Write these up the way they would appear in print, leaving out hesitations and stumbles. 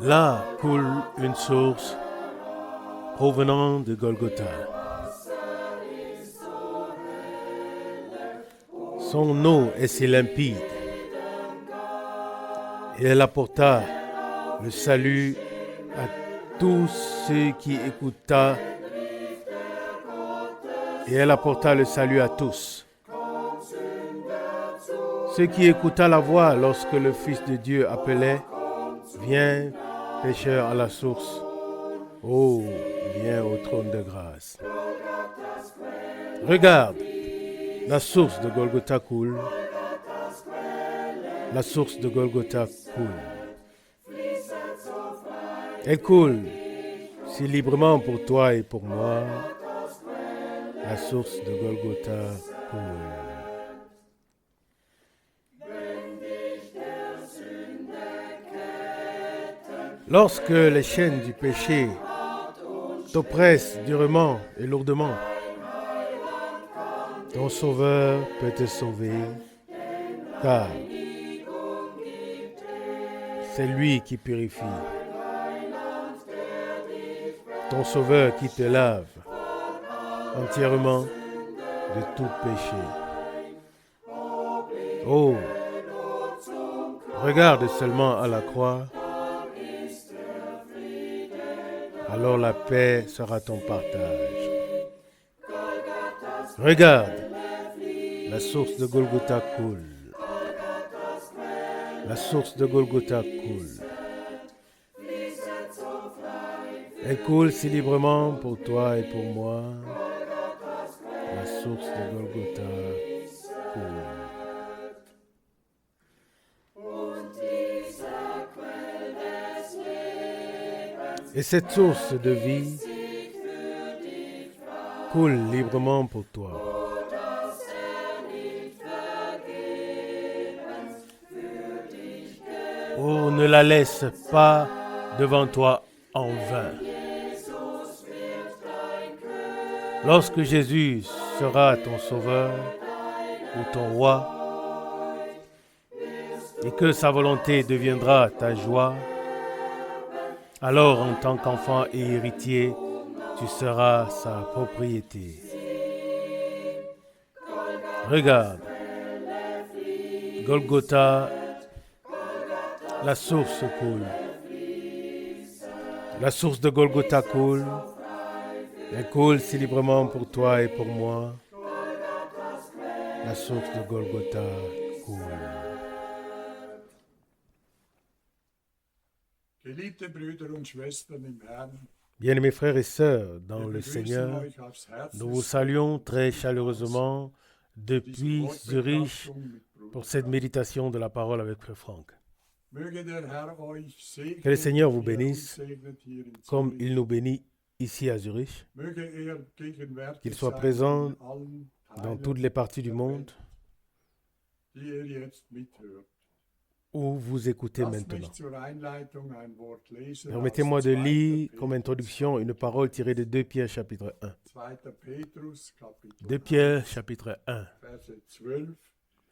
Là coule une source provenant de Golgotha. Son eau est si limpide et elle apporta le salut à tous ceux qui écoutaient. Et elle apporta le salut à tous. Ceux qui écoutaient la voix lorsque le Fils de Dieu appelait, viens, pécheur à la source. Oh, viens au trône de grâce. Regarde, la source de Golgotha coule. La source de Golgotha coule. Elle coule si librement pour toi et pour moi. La source de Golgotha coule. Lorsque les chaînes du péché t'oppressent durement et lourdement, ton Sauveur peut te sauver, car c'est lui qui purifie. Ton Sauveur qui te lave entièrement de tout péché. Oh, regarde seulement à la croix, alors la paix sera ton partage. Regarde, la source de Golgotha coule. La source de Golgotha coule. Elle coule si librement pour toi et pour moi. La source de Golgotha coule. Et cette source de vie coule librement pour toi. Oh, ne la laisse pas devant toi en vain. Lorsque Jésus sera ton sauveur ou ton roi, et que sa volonté deviendra ta joie, alors en tant qu'enfant et héritier, tu seras sa propriété. Regarde, Golgotha, la source coule. La source de Golgotha coule. Elle coule si librement pour toi et pour moi. La source de Golgotha coule. Bien-aimés frères et sœurs dans le Seigneur, nous vous saluons très chaleureusement depuis Zurich pour cette méditation de la parole avec Frère Franck. Que le Seigneur vous bénisse comme il nous bénit ici à Zurich, qu'il soit présent dans toutes les parties du monde où vous écoutez maintenant. Permettez-moi de lire comme introduction une parole tirée de 2 Pierre chapitre 1. 2 Pierre chapitre 1,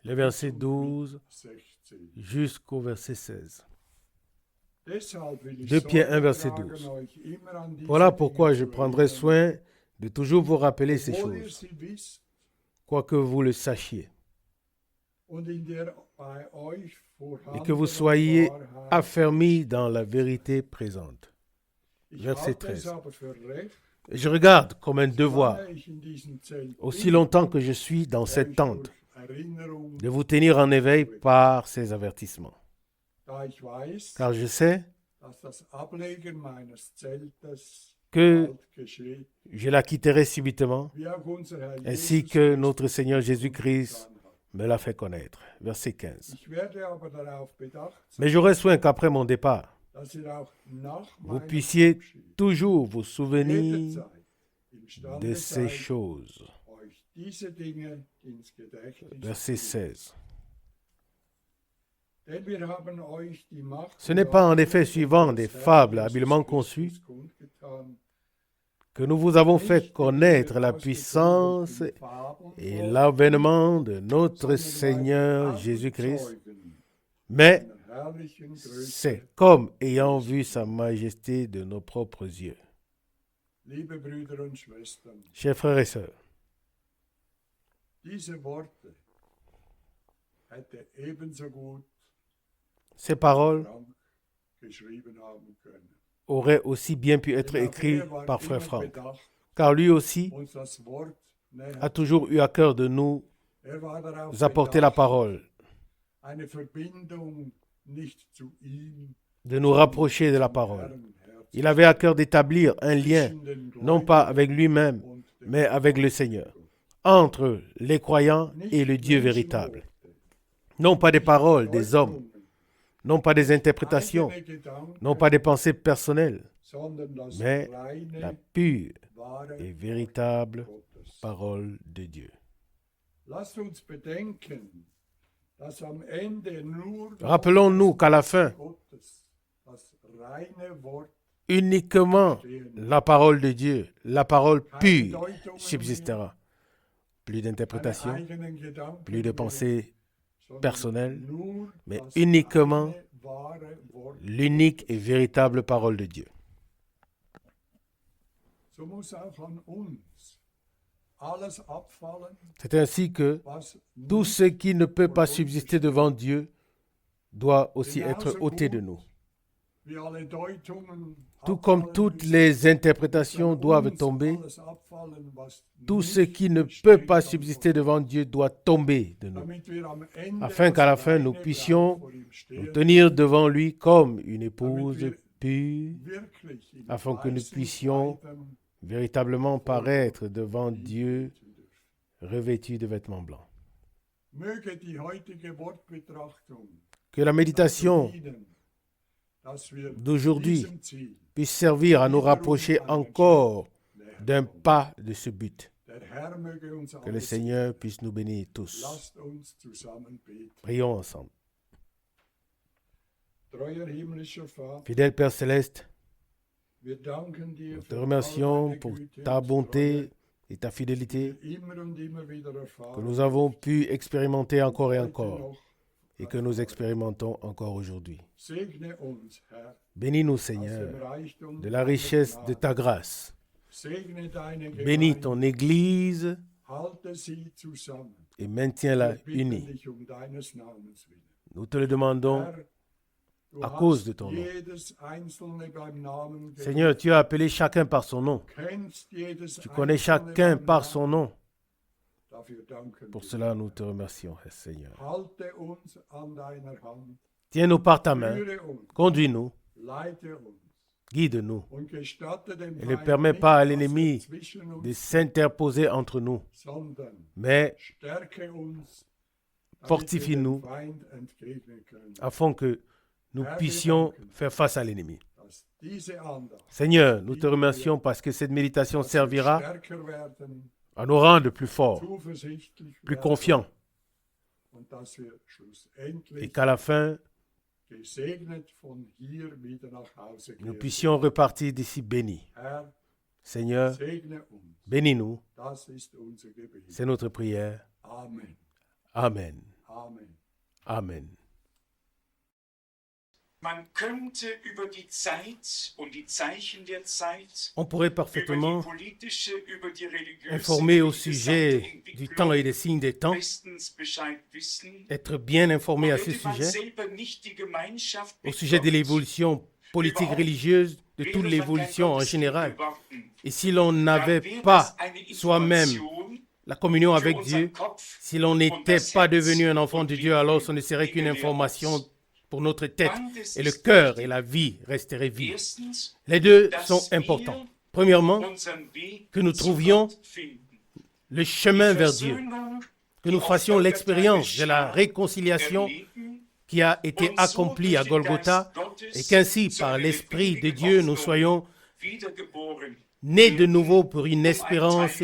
le verset 12 jusqu'au verset 16. 2 Pierre 1, verset 12. Voilà pourquoi je prendrai soin de toujours vous rappeler ces choses, quoique vous le sachiez, et que vous soyez affermis dans la vérité présente. Verset 13. Je regarde comme un devoir, aussi longtemps que je suis dans cette tente, de vous tenir en éveil par ces avertissements. Car je sais que je la quitterai subitement, ainsi que notre Seigneur Jésus-Christ me l'a fait connaître. Verset 15. Mais j'aurai soin qu'après mon départ, vous puissiez toujours vous souvenir de ces choses. Verset 16. Ce n'est pas en effet suivant des fables habilement conçues que nous vous avons fait connaître la puissance et l'avènement de notre Seigneur Jésus-Christ, mais c'est comme ayant vu sa majesté de nos propres yeux. Chers frères et sœurs, ces paroles auraient aussi bien pu être écrites par frère Franck, car lui aussi a toujours eu à cœur de nous apporter la parole, de nous rapprocher de la parole. Il avait à cœur d'établir un lien, non pas avec lui-même, mais avec le Seigneur, entre les croyants et le Dieu véritable. Non pas des paroles des hommes, non pas des interprétations, non pas des pensées personnelles, mais la pure et véritable parole de Dieu. Rappelons-nous qu'à la fin, uniquement la parole de Dieu, la parole pure, subsistera. Plus d'interprétation, plus de pensées personnelles, mais uniquement l'unique et véritable parole de Dieu. C'est ainsi que tout ce qui ne peut pas subsister devant Dieu doit aussi être ôté de nous. Tout comme toutes les interprétations doivent tomber, tout ce qui ne peut pas subsister devant Dieu doit tomber de nous, afin qu'à la fin nous puissions nous tenir devant lui comme une épouse pure, afin que nous puissions véritablement paraître devant Dieu revêtus de vêtements blancs. Que la méditation d'aujourd'hui puisse servir à nous rapprocher encore d'un pas de ce but. Que le Seigneur puisse nous bénir tous. Prions ensemble. Fidèle Père Céleste, nous te remercions pour ta bonté et ta fidélité que nous avons pu expérimenter encore et encore et que nous expérimentons encore aujourd'hui. Bénis-nous, Seigneur, de la richesse de ta grâce. Bénis ton Église et maintiens-la unie. Nous te le demandons à cause de ton nom. Seigneur, tu as appelé chacun par son nom. Tu connais chacun par son nom. Pour cela, nous te remercions, Seigneur. Tiens-nous par ta main, conduis-nous, guide-nous, et ne permets pas à l'ennemi de s'interposer entre nous, mais fortifie-nous afin que nous puissions faire face à l'ennemi. Seigneur, nous te remercions parce que cette méditation servira à nous rendre plus forts, plus confiants, et qu'à la fin, nous puissions repartir d'ici bénis. Seigneur, bénis-nous. C'est notre prière. Amen. Amen. On pourrait parfaitement informer au sujet du temps et des signes des temps, être bien informé à ce sujet, au sujet de l'évolution politique religieuse, de toute l'évolution en général. Et si l'on n'avait pas soi-même la communion avec Dieu, si l'on n'était pas devenu un enfant de Dieu, alors ce ne serait qu'une information pour notre tête, et le cœur et la vie resteraient vides. Les deux sont importants. Premièrement, que nous trouvions le chemin vers Dieu, que nous fassions l'expérience de la réconciliation qui a été accomplie à Golgotha, et qu'ainsi, par l'Esprit de Dieu, nous soyons nés de nouveau pour une espérance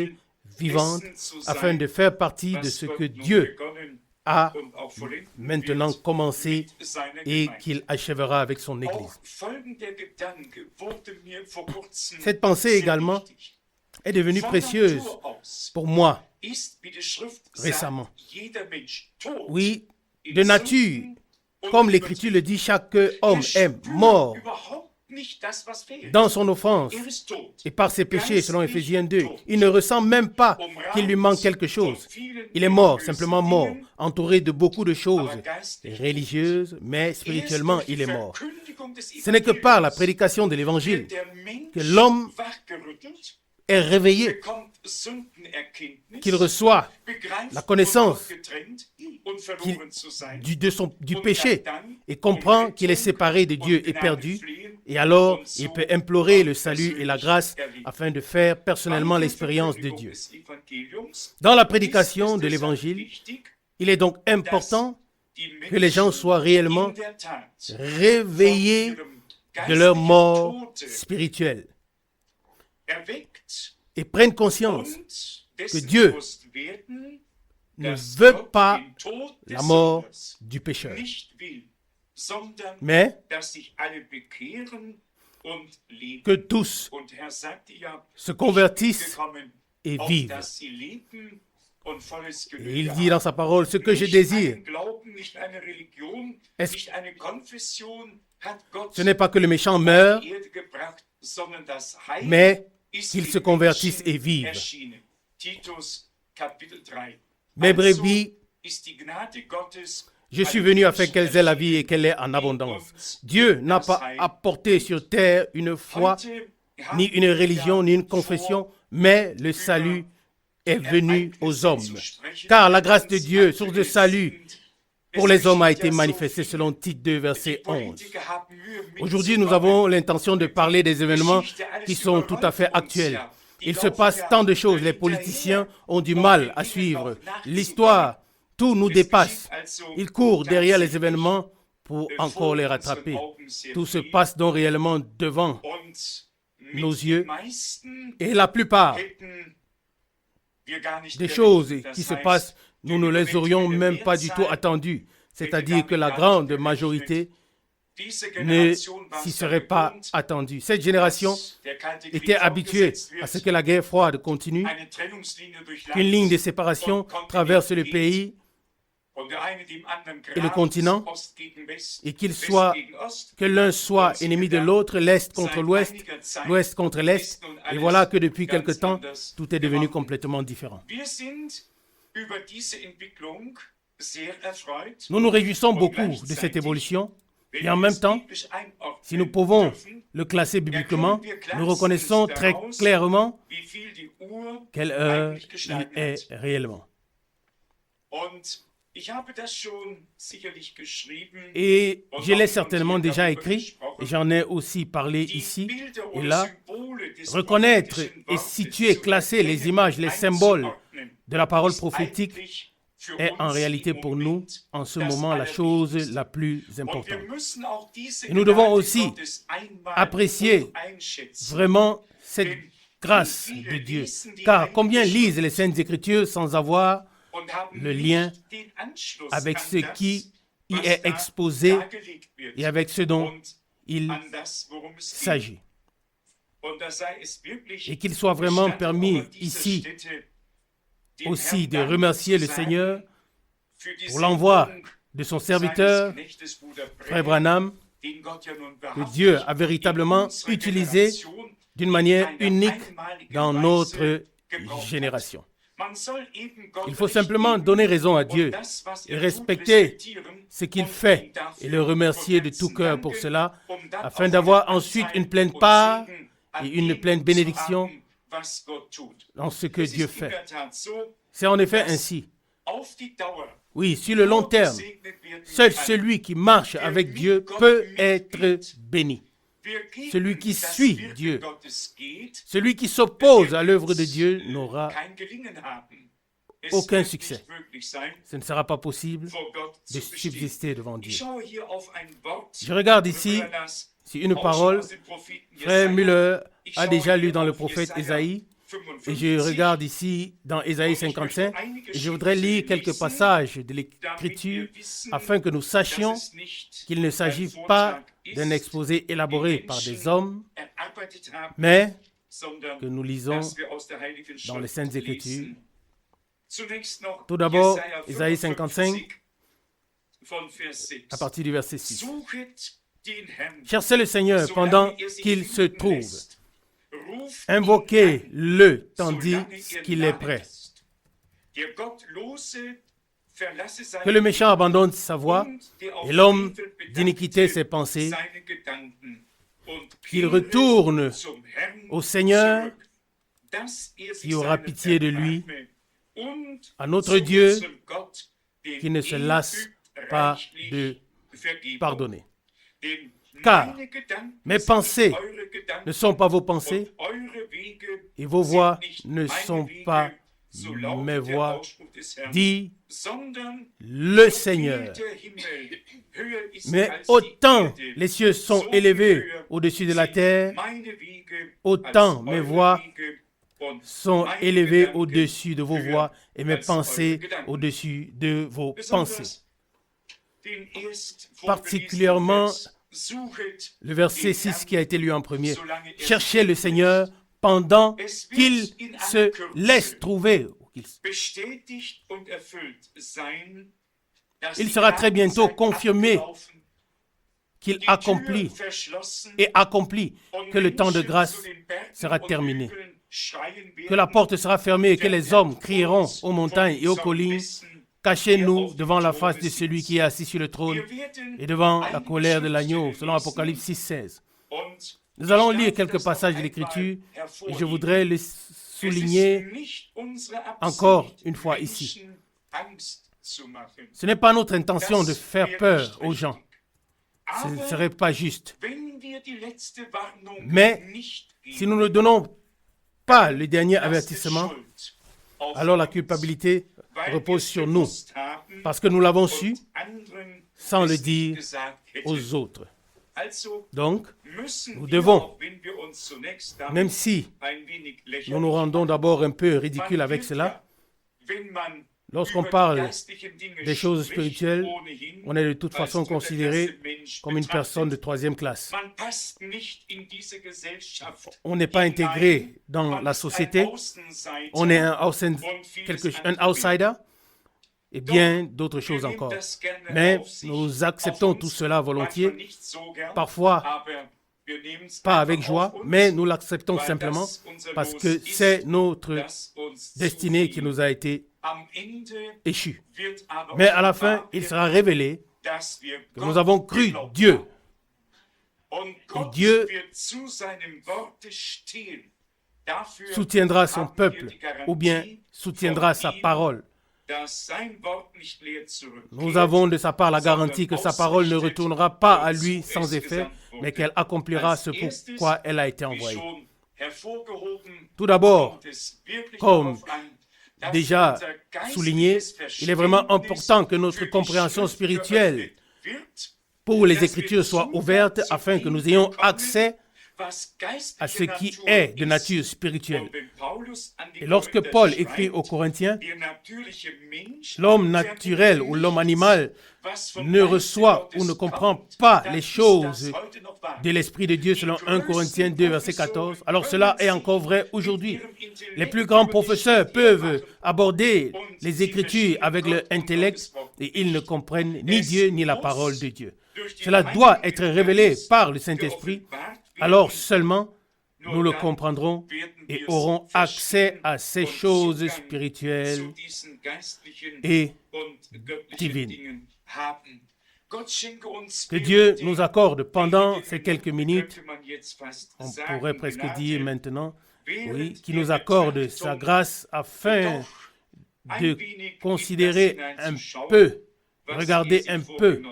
vivante, afin de faire partie de ce que Dieu a maintenant commencé et qu'il achèvera avec son Église. Cette pensée également est devenue précieuse pour moi récemment. Oui, de nature, comme l'Écriture le dit, chaque homme est mort dans son offense et par ses péchés, selon Éphésiens 2. Il ne ressent même pas qu'il lui manque quelque chose. Il est mort, simplement mort, entouré de beaucoup de choses religieuses, mais spirituellement, il est mort. Ce n'est que par la prédication de l'Évangile que l'homme est réveillé, qu'il reçoit la connaissance du péché et comprend qu'il est séparé de Dieu et perdu. Et alors, il peut implorer le salut et la grâce afin de faire personnellement l'expérience de Dieu. Dans la prédication de l'Évangile, il est donc important que les gens soient réellement réveillés de leur mort spirituelle et prennent conscience que Dieu ne veut pas la mort du pécheur, mais que tous se convertissent et vivent. Et il dit dans sa parole, ce que je désire, ce n'est pas que le méchant meure, mais qu'il se convertisse et vive. Mes brebis, je suis venu afin qu'elles aient la vie et qu'elle ait en abondance. Dieu n'a pas apporté sur terre une foi, ni une religion, ni une confession, mais le salut est venu aux hommes. Car la grâce de Dieu, source de salut pour les hommes, a été manifestée selon Tite 2, verset 11. Aujourd'hui, nous avons l'intention de parler des événements qui sont tout à fait actuels. Il se passe tant de choses. Les politiciens ont du mal à suivre l'histoire. Tout nous dépasse. Ils courent derrière les événements pour encore les rattraper. Tout se passe donc réellement devant nos yeux. Et la plupart des choses qui se passent, nous ne les aurions même pas du tout attendues. C'est-à-dire que la grande majorité ne s'y serait pas attendue. Cette génération était habituée à ce que la guerre froide continue, qu'une ligne de séparation traverse le pays et le continent, et que l'un soit ennemi de l'autre, l'Est contre l'Ouest, l'Ouest contre l'Est. Et voilà que depuis quelque temps, tout est devenu complètement différent. Nous nous réjouissons beaucoup de cette évolution. Et en même temps, si nous pouvons le classer bibliquement, nous reconnaissons très clairement quelle heure il est réellement. Et je l'ai certainement déjà écrit, et j'en ai aussi parlé ici et là. Reconnaître et situer, classer les images, les symboles de la parole prophétique est en réalité pour nous, en ce moment, la chose la plus importante. Et nous devons aussi apprécier vraiment cette grâce de Dieu. Car combien lisent les Saintes Écritures sans avoir le lien avec ce qui y est exposé et avec ce dont il s'agit. Et qu'il soit vraiment permis ici aussi de remercier le Seigneur pour l'envoi de son serviteur, Frère Branham, que Dieu a véritablement utilisé d'une manière unique dans notre génération. Il faut simplement donner raison à Dieu et respecter ce qu'il fait et le remercier de tout cœur pour cela, afin d'avoir ensuite une pleine part et une pleine bénédiction dans ce que Dieu fait. C'est en effet ainsi. Oui, sur le long terme, seul celui qui marche avec Dieu peut être béni. Celui qui suit Dieu, celui qui s'oppose à l'œuvre de Dieu n'aura aucun succès. Ce ne sera pas possible de subsister devant Dieu. Je regarde ici, c'est une parole. Frère Müller a déjà lu dans le prophète Ésaïe. Et je regarde ici dans Ésaïe 55 et je voudrais lire quelques passages de l'Écriture afin que nous sachions qu'il ne s'agit pas d'un exposé élaboré par des hommes, mais que nous lisons dans les Saintes Écritures. Tout d'abord, Ésaïe 55, à partir du verset 6. Cherchez le Seigneur pendant qu'il se trouve. Invoquez-le tandis qu'il est prêt. Que le méchant abandonne sa voie et l'homme d'iniquité ses pensées, qu'il retourne au Seigneur qui aura pitié de lui, à notre Dieu qui ne se lasse pas de pardonner. Car mes pensées ne sont pas vos pensées et vos voies ne sont pas mes voix, dit le Seigneur. Mais autant les cieux sont élevés au-dessus de la terre, autant mes voix sont élevées au-dessus de vos voix et mes pensées au-dessus de vos pensées. Particulièrement le verset 6 qui a été lu en premier. Cherchez le Seigneur pendant qu'il se laisse trouver. Il sera très bientôt confirmé qu'il accomplit que le temps de grâce sera terminé, que la porte sera fermée et que les hommes crieront aux montagnes et aux collines, cachez-nous devant la face de celui qui est assis sur le trône et devant la colère de l'agneau, selon Apocalypse 6, 16. Nous allons lire quelques passages de l'Écriture et je voudrais les souligner encore une fois ici. Ce n'est pas notre intention de faire peur aux gens. Ce ne serait pas juste. Mais si nous ne donnons pas le dernier avertissement, alors la culpabilité repose sur nous, parce que nous l'avons su sans le dire aux autres. Donc, nous devons, même si nous nous rendons d'abord un peu ridicules avec cela, lorsqu'on parle des choses spirituelles, on est de toute façon considéré comme une personne de troisième classe. On n'est pas intégré dans la société, on est un outsider et bien d'autres choses encore. Mais nous acceptons tout cela volontiers, parfois pas avec joie, mais nous l'acceptons simplement parce que c'est notre destinée qui nous a été échue. Mais à la fin, il sera révélé que nous avons cru Dieu. Et Dieu soutiendra son peuple ou bien soutiendra sa parole. Nous avons de sa part la garantie que sa parole ne retournera pas à lui sans effet, mais qu'elle accomplira ce pourquoi elle a été envoyée. Tout d'abord, comme déjà souligné, il est vraiment important que notre compréhension spirituelle pour les Écritures soit ouverte afin que nous ayons accès à ce qui est de nature spirituelle. Et lorsque Paul écrit aux Corinthiens, l'homme naturel ou l'homme animal ne reçoit ou ne comprend pas les choses de l'Esprit de Dieu selon 1 Corinthiens 2, verset 14. Alors cela est encore vrai aujourd'hui. Les plus grands professeurs peuvent aborder les Écritures avec leur intellect et ils ne comprennent ni Dieu ni la parole de Dieu. Cela doit être révélé par le Saint-Esprit. Alors seulement nous le comprendrons et aurons accès à ces choses spirituelles et divines. Que Dieu nous accorde pendant ces quelques minutes, on pourrait presque dire maintenant, oui, qu'il nous accorde sa grâce afin de considérer un peu, regarder un peu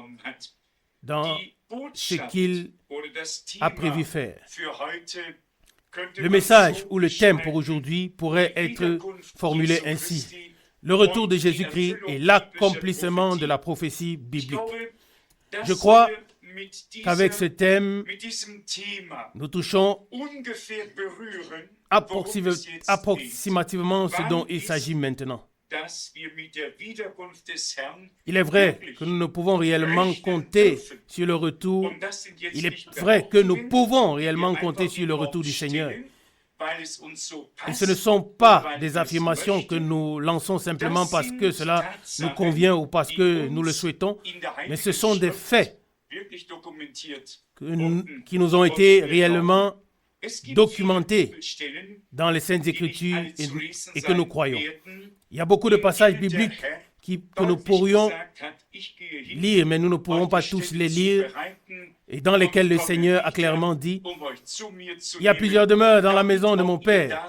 dans ce qu'il a prévu faire. Le message ou le thème pour aujourd'hui pourrait être formulé ainsi. Le retour de Jésus-Christ et l'accomplissement de la prophétie biblique. Je crois qu'avec ce thème, nous touchons approximativement ce dont il s'agit maintenant. Il est vrai que nous ne pouvons réellement compter sur le retour. Il est vrai que nous pouvons réellement compter sur le retour du Seigneur. Et ce ne sont pas des affirmations que nous lançons simplement parce que cela nous convient ou parce que nous le souhaitons, mais ce sont des faits qui nous ont été réellement documentés dans les Saintes Écritures et que nous croyons. Il y a beaucoup de passages bibliques que nous pourrions lire, mais nous ne pourrons pas tous les lire, et dans lesquels le Seigneur a clairement dit « Il y a plusieurs demeures dans la maison de mon Père,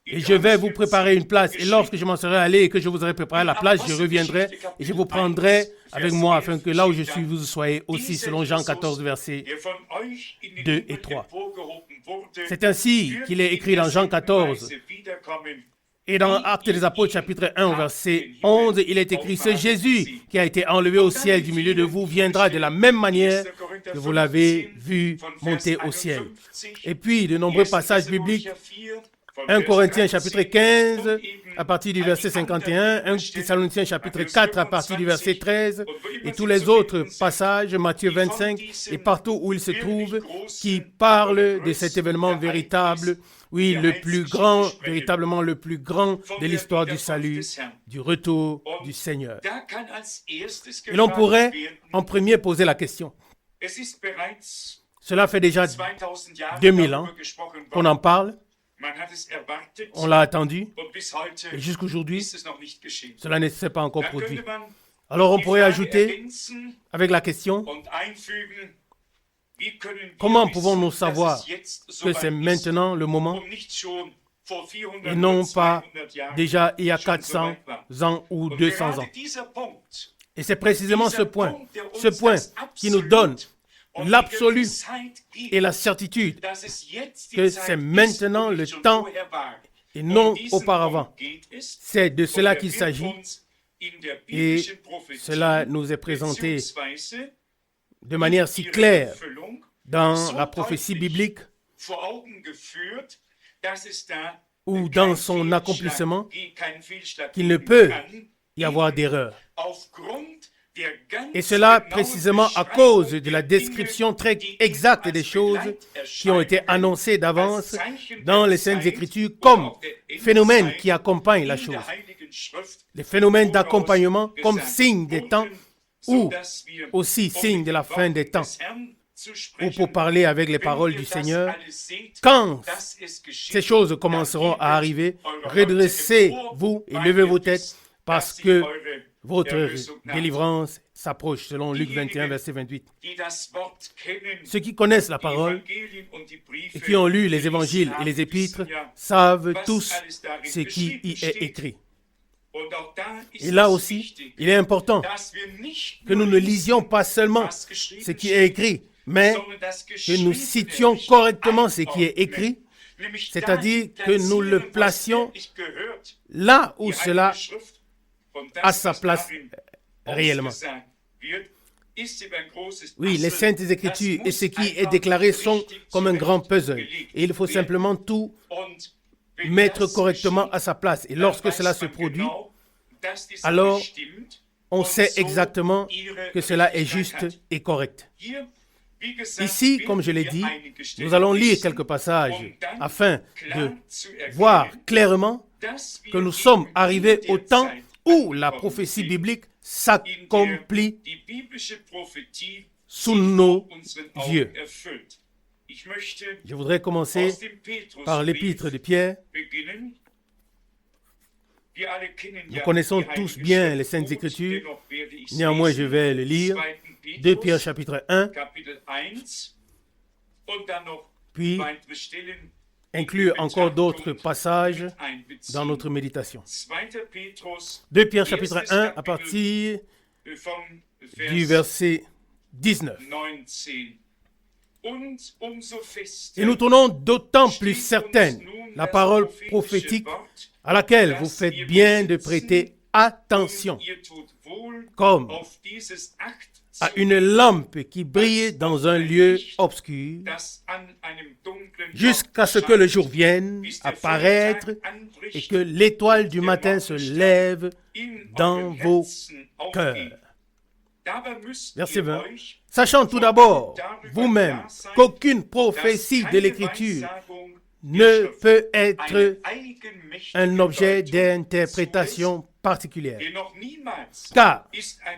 et je vais vous préparer une place, et lorsque je m'en serai allé et que je vous aurai préparé la place, je reviendrai et je vous prendrai avec moi, afin que là où je suis, vous soyez aussi, selon Jean 14, versets 2 et 3. C'est ainsi qu'il est écrit dans Jean 14. Et dans Actes des Apôtres, chapitre 1, verset 11, il est écrit « Ce Jésus qui a été enlevé au ciel du milieu de vous viendra de la même manière que vous l'avez vu monter au ciel. » Et puis, de nombreux passages bibliques, 1 Corinthiens chapitre 15, à partir du verset 51, 1 Thessaloniciens chapitre 4, à partir du verset 13, et tous les autres passages, Matthieu 25, et partout où il se trouve, qui parlent de cet événement véritable, oui, le plus grand, véritablement le plus grand de l'histoire du salut, du retour du Seigneur. Et l'on pourrait en premier poser la question. Cela fait déjà 2000 ans qu'on en parle. On l'a attendu, et jusqu'aujourd'hui, cela ne s'est pas encore produit. Alors on pourrait ajouter avec la question, comment pouvons-nous savoir que c'est maintenant le moment et non pas déjà il y a 400 ans ou 200 ans? Et c'est précisément ce point qui nous donne l'absolu et la certitude que c'est maintenant le temps et non auparavant. C'est de cela qu'il s'agit et cela nous est présenté de manière si claire dans la prophétie biblique ou dans son accomplissement qu'il ne peut y avoir d'erreur. Et cela précisément à cause de la description très exacte des choses qui ont été annoncées d'avance dans les Saintes Écritures comme phénomènes qui accompagnent la chose. Les phénomènes d'accompagnement comme signe des temps ou aussi signe de la fin des temps. Ou pour parler avec les paroles du Seigneur, quand ces choses commenceront à arriver, redressez-vous et levez vos têtes parce que votre délivrance s'approche, selon Luc 21, verset 28. Ceux qui connaissent la parole et qui ont lu les évangiles et les épîtres savent tous ce qui y est écrit. Et là aussi, il est important que nous ne lisions pas seulement ce qui est écrit, mais que nous citions correctement ce qui est écrit, c'est-à-dire que nous le placions là où cela à sa place réellement. Oui, les Saintes Écritures et ce qui est déclaré sont comme un grand puzzle. Et il faut simplement tout mettre correctement à sa place. Et lorsque cela se produit, alors on sait exactement que cela est juste et correct. Ici, comme je l'ai dit, nous allons lire quelques passages afin de voir clairement que nous sommes arrivés au temps où la prophétie biblique s'accomplit sous nos yeux. Je voudrais commencer par l'épître de Pierre. Nous connaissons tous bien les Saintes Écritures, néanmoins je vais le lire. 2 Pierre chapitre 1, puis inclure encore d'autres passages dans notre méditation. 2 Pierre chapitre 1 à partir du verset 19. Et nous tenons d'autant plus certaine la parole prophétique à laquelle vous faites bien de prêter attention, comme à une lampe qui brille dans un lieu obscur, jusqu'à ce que le jour vienne apparaître et que l'étoile du matin se lève dans vos cœurs. Verset 20. Sachant tout d'abord, vous-même, qu'aucune prophétie de l'Écriture ne peut être un objet d'interprétation particulière. Car,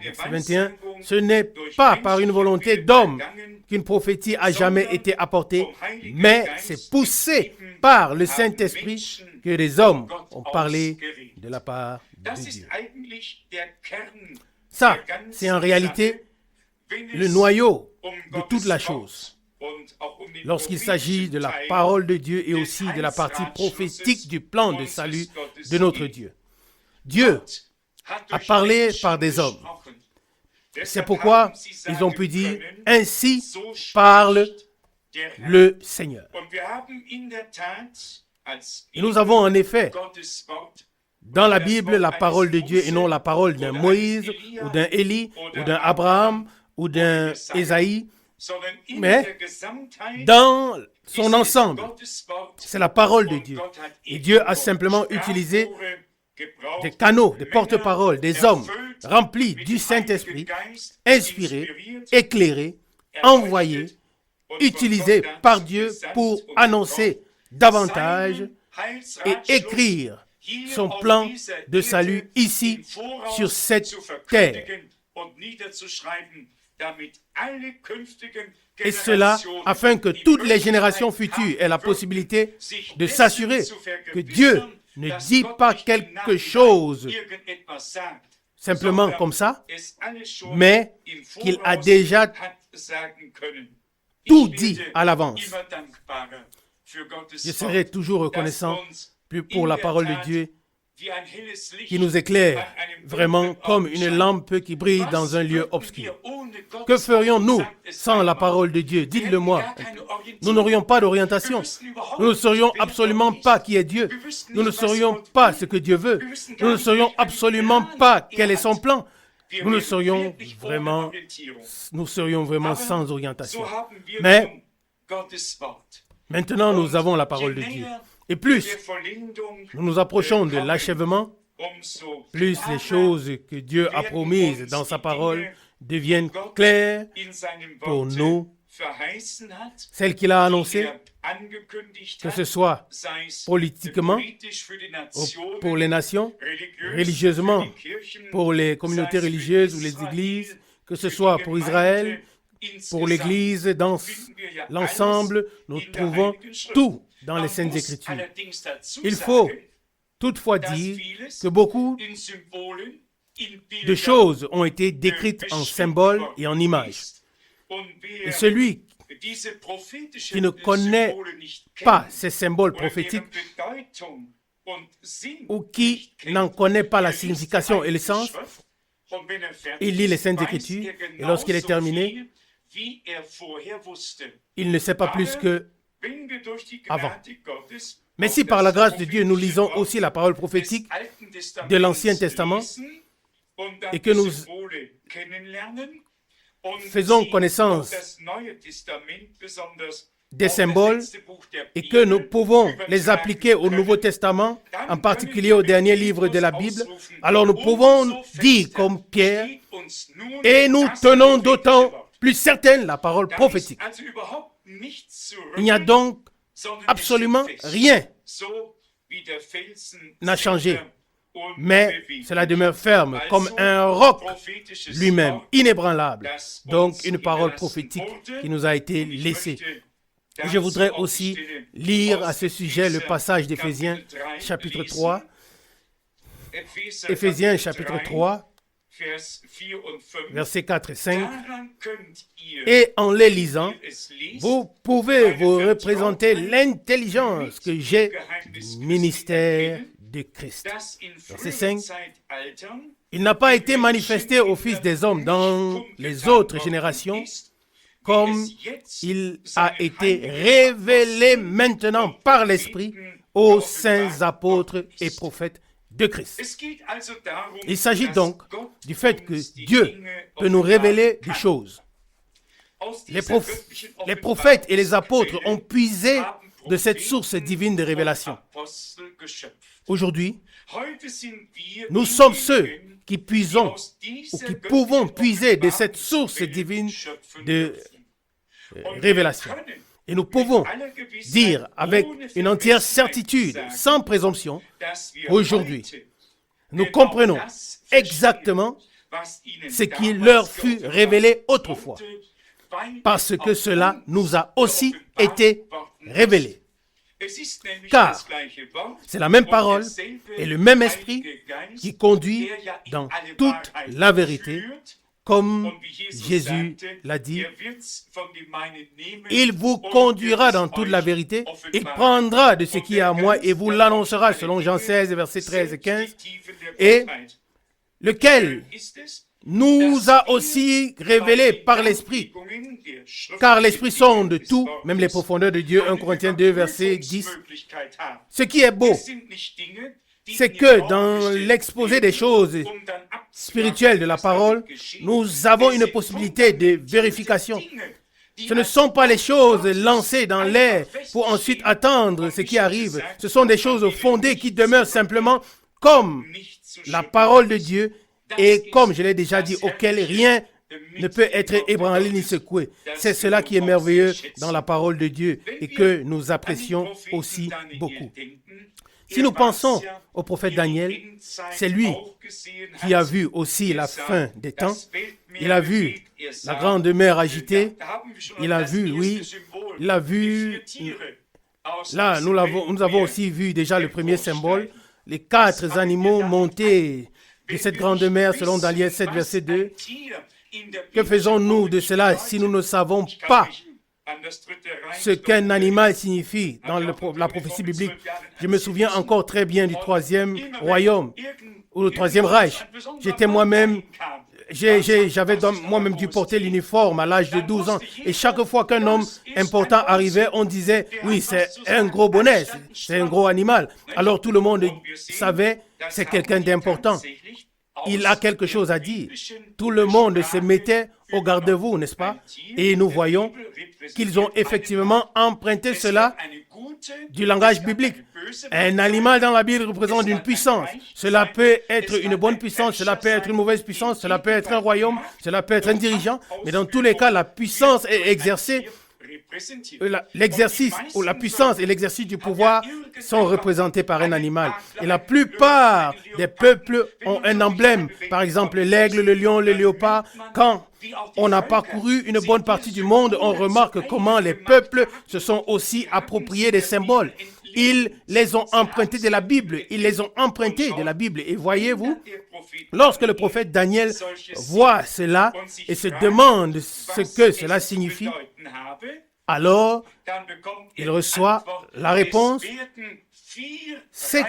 verset 21, ce n'est pas par une volonté d'homme qu'une prophétie a jamais été apportée, mais c'est poussé par le Saint-Esprit que les hommes ont parlé de la part de Dieu. Ça, c'est en réalité le noyau de toute la chose. Lorsqu'il s'agit de la parole de Dieu et aussi de la partie prophétique du plan de salut de notre Dieu. Dieu a parlé par des hommes. C'est pourquoi ils ont pu dire « Ainsi parle le Seigneur ». Et nous avons en effet dans la Bible la parole de Dieu et non la parole d'un Moïse ou d'un Élie ou d'un Abraham ou d'un Ésaïe. Mais dans son ensemble, c'est la parole de Dieu. Et Dieu a simplement utilisé des canaux, des porte-paroles, des hommes remplis du Saint-Esprit, inspirés, éclairés, envoyés, utilisés par Dieu pour annoncer davantage et écrire son plan de salut ici sur cette terre. Et cela afin que toutes les générations futures aient la possibilité de s'assurer que Dieu ne dit pas quelque chose simplement comme ça, mais qu'il a déjà tout dit à l'avance. Je serai toujours reconnaissant pour la parole de Dieu qui nous éclaire vraiment comme une lampe qui brille dans un lieu obscur. Que ferions-nous sans la parole de Dieu? Dites-le-moi. Nous n'aurions pas d'orientation. Nous ne saurions absolument pas qui est Dieu. Nous ne saurions pas ce que Dieu veut. Nous ne saurions absolument pas quel est son plan. Nous serions vraiment sans orientation. Mais maintenant, nous avons la parole de Dieu. Et plus nous nous approchons de l'achèvement, plus les choses que Dieu a promises dans sa parole deviennent claires pour nous. Celles qu'il a annoncées, que ce soit politiquement pour les nations, religieusement pour les communautés religieuses ou les églises, que ce soit pour Israël, pour l'Église dans l'ensemble, nous trouvons tout dans les Saintes Écritures. Il faut toutefois dire que beaucoup de choses ont été décrites en symboles et en images. Et celui qui ne connaît pas ces symboles prophétiques ou qui n'en connaît pas la signification et le sens, il lit les Saintes Écritures et lorsqu'il est terminé, il ne sait pas plus que avant. Mais si par la grâce de Dieu, nous lisons aussi la parole prophétique de l'Ancien Testament et que nous faisons connaissance des symboles et que nous pouvons les appliquer au Nouveau Testament, en particulier au dernier livre de la Bible, alors nous pouvons dire comme Pierre, et nous tenons d'autant plus certaine la parole prophétique. Il n'y a donc absolument rien n'a changé, mais cela demeure ferme comme un roc lui-même, inébranlable. Donc une parole prophétique qui nous a été laissée. Je voudrais aussi lire à ce sujet le passage d'Éphésiens chapitre 3. Éphésiens chapitre 3, versets 4 et 5. Et en les lisant, vous pouvez vous représenter l'intelligence que j'ai du ministère de Christ. Verset 5. Il n'a pas été manifesté aux fils des hommes dans les autres générations, comme il a été révélé maintenant par l'Esprit aux saints apôtres et prophètes de Christ. Il s'agit donc du fait que Dieu peut nous révéler des choses. Les prophètes et les apôtres ont puisé de cette source divine de révélation. Aujourd'hui, nous sommes ceux qui puisons ou qui pouvons puiser de cette source divine de révélation. Et nous pouvons dire avec une entière certitude, sans présomption, aujourd'hui, nous comprenons exactement ce qui leur fut révélé autrefois, parce que cela nous a aussi été révélé. Car c'est la même parole et le même esprit qui conduit dans toute la vérité, comme Jésus l'a dit. Il vous conduira dans toute la vérité, il prendra de ce qui est à moi et vous l'annoncera, selon Jean 16, versets 13 et 15, et lequel nous a aussi révélé par l'Esprit, car l'Esprit sonde tout, même les profondeurs de Dieu, 1 Corinthiens 2, verset 10. Ce qui est beau, c'est que dans l'exposé des choses spirituelles de la parole, nous avons une possibilité de vérification. Ce ne sont pas les choses lancées dans l'air pour ensuite attendre ce qui arrive. Ce sont des choses fondées qui demeurent simplement comme la parole de Dieu et comme je l'ai déjà dit, auquel rien ne peut être ébranlé ni secoué. C'est cela qui est merveilleux dans la parole de Dieu et que nous apprécions aussi beaucoup. Si nous pensons au prophète Daniel, c'est lui qui a vu aussi la fin des temps. Il a vu la grande mer agitée. Il a vu, oui, il a vu. Là, nous avons aussi vu déjà le premier symbole, les 4 animaux montés de cette grande mer, selon Daniel 7, verset 2. Que faisons-nous de cela si nous ne savons pas ce qu'un animal signifie dans la prophétie biblique? Je me souviens encore très bien du 3e royaume, ou le 3e Reich. J'étais moi-même, j'avais moi-même dû porter l'uniforme à l'âge de 12 ans. Et chaque fois qu'un homme important arrivait, on disait, oui, c'est un gros bonnet, c'est un gros animal. Alors tout le monde savait, c'est quelqu'un d'important. Il a quelque chose à dire. Tout le monde se mettait au garde-vous, n'est-ce pas? Et nous voyons qu'ils ont effectivement emprunté cela du langage biblique. Un animal dans la Bible représente une puissance. Cela peut être une bonne puissance, cela peut être une mauvaise puissance, cela peut être un royaume, cela peut être un dirigeant. Mais dans tous les cas, la puissance est exercée. L'exercice ou la puissance et l'exercice du pouvoir sont représentés par un animal. Et la plupart des peuples ont un emblème. Par exemple, l'aigle, le lion, le léopard. Quand on a parcouru une bonne partie du monde, on remarque comment les peuples se sont aussi appropriés des symboles. Ils les ont empruntés de la Bible. Ils les ont empruntés de la Bible. Et voyez-vous, lorsque le prophète Daniel voit cela et se demande ce que cela signifie, alors il reçoit la réponse. Ces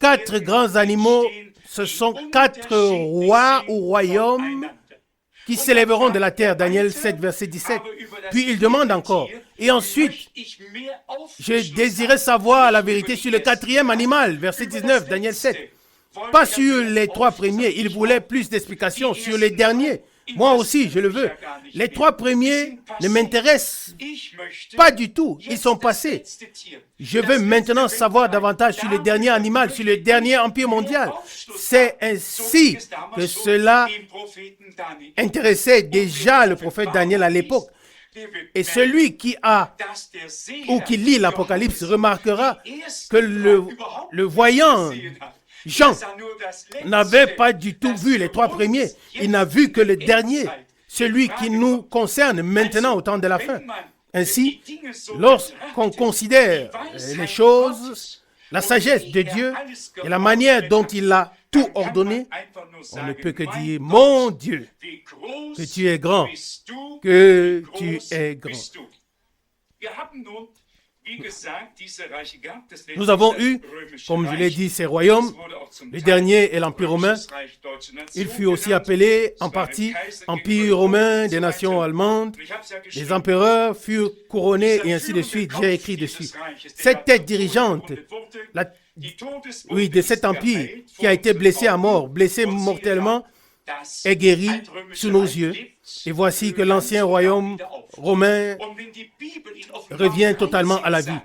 4 grands animaux, ce sont 4 rois ou royaumes qui s'élèveront de la terre. Daniel 7, verset 17. Puis il demande encore. Et ensuite, je désirais savoir la vérité sur le 4e animal, verset 19, Daniel 7. Pas sur les 3 premiers, il voulait plus d'explications sur les derniers. Moi aussi, je le veux. Les 3 premiers ne m'intéressent pas du tout. Ils sont passés. Je veux maintenant savoir davantage sur le dernier animal, sur le dernier empire mondial. C'est ainsi que cela intéressait déjà le prophète Daniel à l'époque. Et celui qui a ou qui lit l'Apocalypse remarquera que le voyant Jean n'avait pas du tout vu les 3 premiers. Il n'a vu que le dernier, celui qui nous concerne maintenant au temps de la fin. Ainsi, lorsqu'on considère les choses, la sagesse de Dieu et la manière dont il a tout ordonné, on ne peut que dire, mon Dieu, que tu es grand, que tu es grand. Nous avons eu, comme je l'ai dit, ces royaumes. Le dernier est l'Empire romain. Il fut aussi appelé en partie Empire romain des nations allemandes. Les empereurs furent couronnés et ainsi de suite. J'ai écrit dessus. Cette tête dirigeante de cet empire qui a été blessé à mort, blessé mortellement, est guéri sous nos yeux. Et voici que l'ancien royaume romain revient totalement à la vie.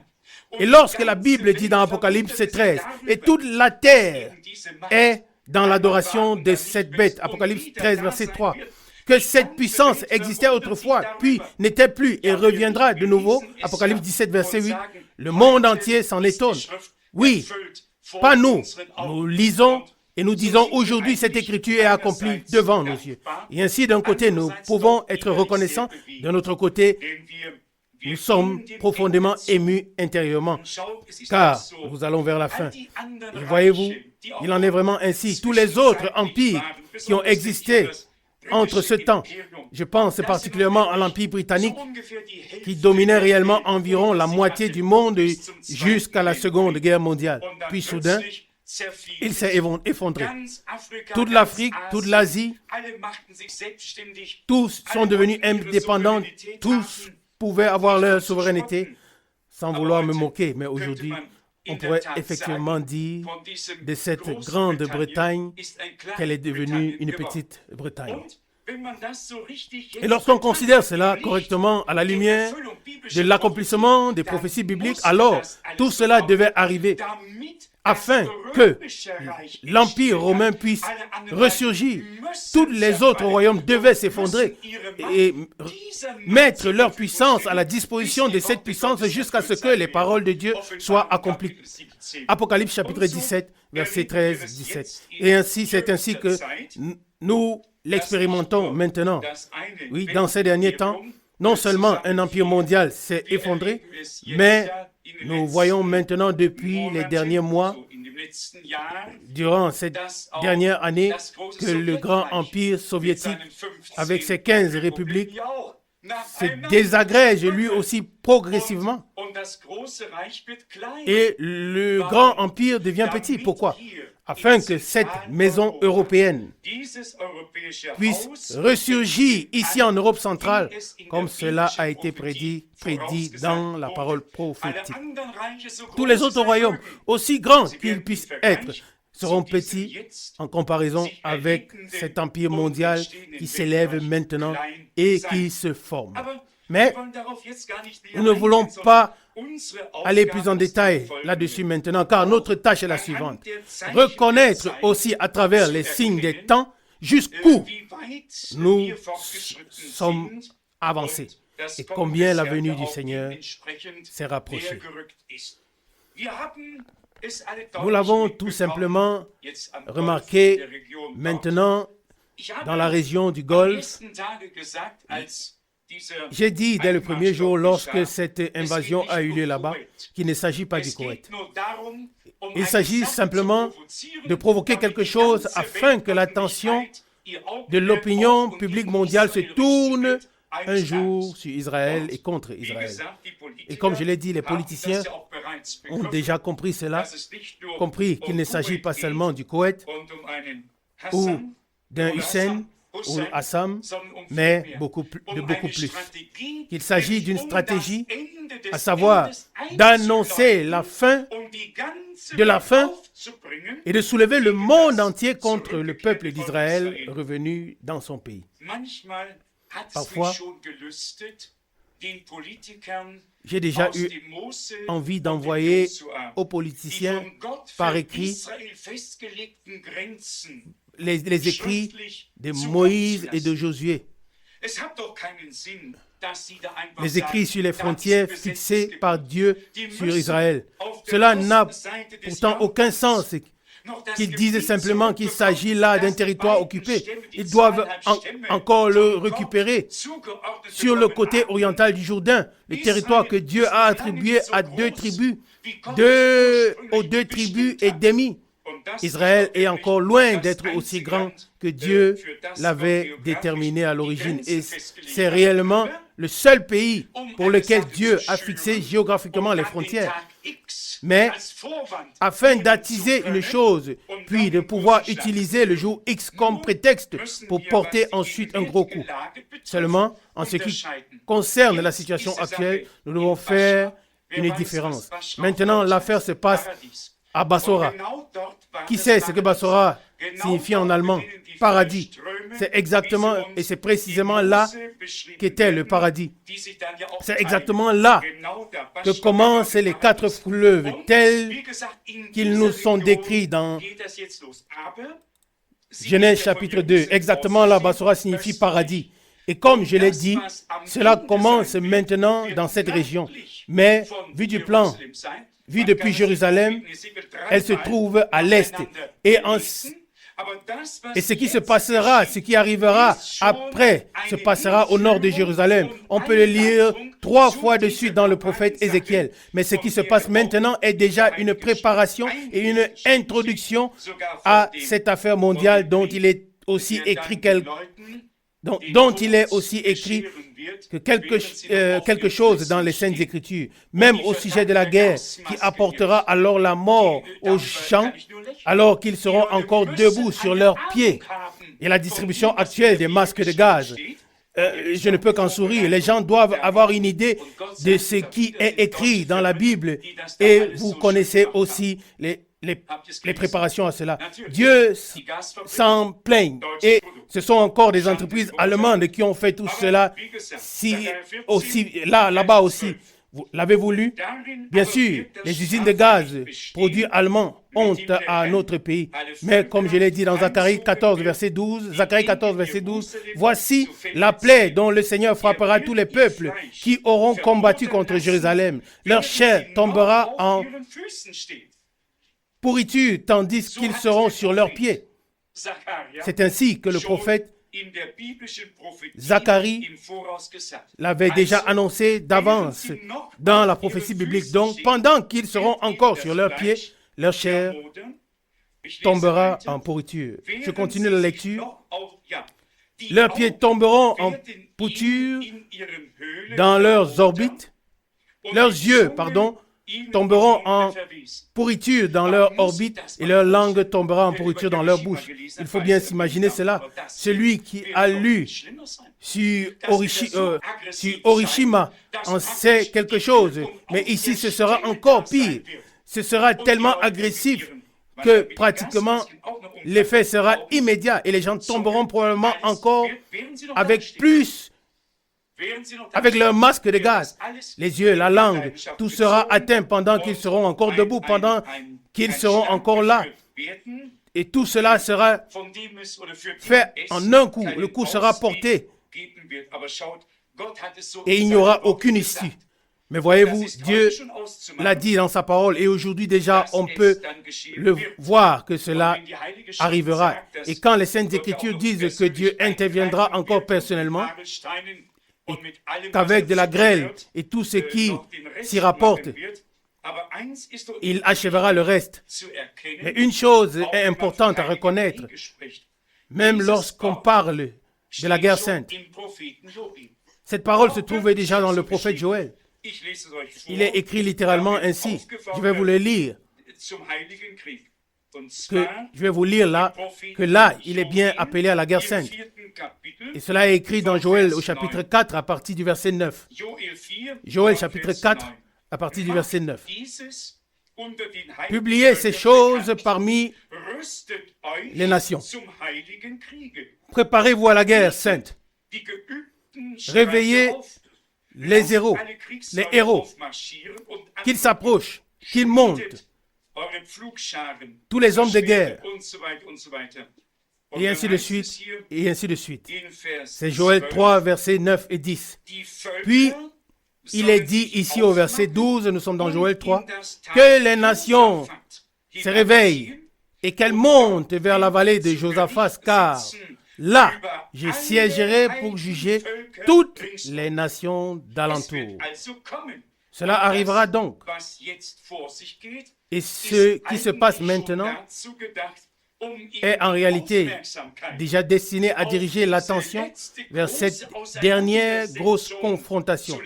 Et lorsque la Bible dit dans Apocalypse 13, et toute la terre est dans l'adoration de cette bête, Apocalypse 13, verset 3, que cette puissance existait autrefois, puis n'était plus et reviendra de nouveau, Apocalypse 17, verset 8, le monde entier s'en étonne. Oui, pas nous. Nous lisons et nous disons aujourd'hui cette écriture est accomplie devant nos yeux. Et ainsi, d'un côté, nous pouvons être reconnaissants, d'un autre côté, nous sommes profondément émus intérieurement, car nous allons vers la fin. Et voyez-vous, il en est vraiment ainsi. Tous les autres empires qui ont existé entre ce temps, je pense particulièrement à l'Empire britannique, qui dominait réellement environ la moitié du monde jusqu'à la Seconde Guerre mondiale. Puis soudain, il s'est effondré. Toute l'Afrique, toute l'Asie, tous sont devenus indépendants, tous pouvaient avoir leur souveraineté, sans vouloir me moquer. Mais aujourd'hui, on pourrait effectivement dire de cette Grande-Bretagne qu'elle est devenue une petite Bretagne. Et lorsqu'on considère cela correctement à la lumière de l'accomplissement des prophéties bibliques, alors tout cela devait arriver afin que l'Empire romain puisse ressurgir. Tous les autres royaumes devaient s'effondrer et mettre leur puissance à la disposition de cette puissance jusqu'à ce que les paroles de Dieu soient accomplies. Apocalypse chapitre 17, verset 13-17. Et ainsi, c'est ainsi que nous l'expérimentons maintenant. Oui, dans ces derniers temps, non seulement un empire mondial s'est effondré, mais nous voyons maintenant depuis les derniers mois, durant cette dernière année, que le grand empire soviétique, avec ses 15 républiques, se désagrège lui aussi progressivement. Et le grand empire devient petit. Pourquoi? Afin que cette maison européenne puisse ressurgir ici en Europe centrale, comme cela a été prédit dans la parole prophétique. Tous les autres royaumes, aussi grands qu'ils puissent être, seront petits en comparaison avec cet empire mondial qui s'élève maintenant et qui se forme. Mais nous ne voulons pas aller plus en détail là-dessus maintenant, car notre tâche est la suivante. Reconnaître aussi à travers les signes des temps jusqu'où nous sommes avancés et combien la venue du Seigneur s'est rapprochée. Nous l'avons tout simplement remarqué maintenant dans la région du Golfe. J'ai dit dès le premier jour, lorsque cette invasion a eu lieu là-bas, qu'il ne s'agit pas du Koweït. Il s'agit simplement de provoquer quelque chose afin que l'attention de l'opinion publique mondiale se tourne un jour sur Israël et contre Israël. Et comme je l'ai dit, les politiciens ont déjà compris cela, compris qu'il ne s'agit pas seulement du Koweït ou d'un Hussein ou Assam, mais de beaucoup plus. Il s'agit d'une stratégie, à savoir d'annoncer la fin de la fin et de soulever le monde entier contre le peuple d'Israël revenu dans son pays. Parfois, j'ai déjà eu envie d'envoyer aux politiciens par écrit les écrits de Moïse et de Josué. Les écrits sur les frontières fixées par Dieu sur Israël. Cela n'a pourtant aucun sens qu'ils disent simplement qu'il s'agit là d'un territoire occupé. Ils doivent encore le récupérer sur le côté oriental du Jourdain, le territoire que Dieu a attribué à deux tribus et demi. Israël est encore loin d'être aussi grand que Dieu l'avait déterminé à l'origine. Et c'est réellement le seul pays pour lequel Dieu a fixé géographiquement les frontières. Mais afin d'attiser une chose, puis de pouvoir utiliser le jour X comme prétexte pour porter ensuite un gros coup. Seulement, en ce qui concerne la situation actuelle, nous devons faire une différence. Maintenant, l'affaire se passe à Bassora. Qui sait ce que Bassora signifie en allemand? Paradis. C'est exactement et c'est précisément là qu'était le paradis. C'est exactement là que commencent les 4 fleuves tels qu'ils nous sont décrits dans Genèse chapitre 2. Exactement là, Bassora signifie paradis. Et comme je l'ai dit, cela commence maintenant dans cette région. Mais vu du plan, vu depuis Jérusalem, elle se trouve à l'est. Et ce qui se passera, ce qui arrivera après, se passera au nord de Jérusalem. On peut le lire 3 fois de suite dans le prophète Ézéchiel. Mais ce qui se passe maintenant est déjà une préparation et une introduction à cette affaire mondiale dont il est aussi écrit dont il est aussi écrit que quelque chose dans les Saintes Écritures, même au sujet de la guerre, qui apportera alors la mort aux gens, alors qu'ils seront encore debout sur leurs pieds. Et la distribution actuelle des masques de gaz, je ne peux qu'en sourire. Les gens doivent avoir une idée de ce qui est écrit dans la Bible, et vous connaissez aussi les préparations à cela. Dieu s'en plaigne. Et ce sont encore des entreprises allemandes qui ont fait tout cela. Là-bas aussi. L'avez-vous lu? Bien sûr, les usines de gaz, produits allemands, ont à notre pays. Mais comme je l'ai dit dans Zacharie 14, verset 12, voici la plaie dont le Seigneur frappera tous les peuples qui auront combattu contre Jérusalem. Leur chair tombera en pourriture, tandis qu'ils seront sur leurs pieds. C'est ainsi que le prophète Zacharie l'avait déjà annoncé d'avance dans la prophétie biblique. Donc, pendant qu'ils seront encore sur leurs pieds, leur chair tombera en pourriture. Je continue la lecture. Leurs pieds tomberont en pourriture dans leurs orbites. Leurs yeux, tomberont en pourriture dans leur orbite et leur langue tombera en pourriture dans leur bouche. Il faut bien s'imaginer cela. Celui qui a lu sur Hiroshima en sait quelque chose. Mais ici, ce sera encore pire. Ce sera tellement agressif que pratiquement l'effet sera immédiat et les gens tomberont probablement encore avec leur masque de gaz, les yeux, la langue, tout sera atteint pendant qu'ils seront encore debout, pendant qu'ils seront encore là. Et tout cela sera fait en un coup. Le coup sera porté et il n'y aura aucune issue. Mais voyez-vous, Dieu l'a dit dans sa parole et aujourd'hui déjà on peut le voir que cela arrivera. Et quand les Saintes Écritures disent que Dieu interviendra encore personnellement, qu'avec de la grêle et tout ce qui s'y rapporte, il achèvera le reste. Mais une chose est importante à reconnaître, même lorsqu'on parle de la guerre sainte. Cette parole se trouvait déjà dans le prophète Joël. Il est écrit littéralement ainsi. Je vais vous le lire. Je vais vous lire là, que là, il est bien appelé à la guerre sainte. Et cela est écrit dans Joël au chapitre 4 à partir du verset 9. Joël chapitre 4 à partir du verset 9. Publiez ces choses parmi les nations. Préparez-vous à la guerre sainte. Réveillez les héros, qu'ils s'approchent, qu'ils montent, tous les hommes de guerre, et ainsi de suite, et ainsi de suite. C'est Joël 3, versets 9 et 10. Puis, il est dit ici au verset 12, nous sommes dans Joël 3, que les nations se réveillent et qu'elles montent vers la vallée de Josaphat, car là, je siégerai pour juger toutes les nations d'alentour. Cela arrivera donc. Et ce qui se passe maintenant est en réalité déjà destiné à diriger l'attention vers cette dernière grosse confrontation.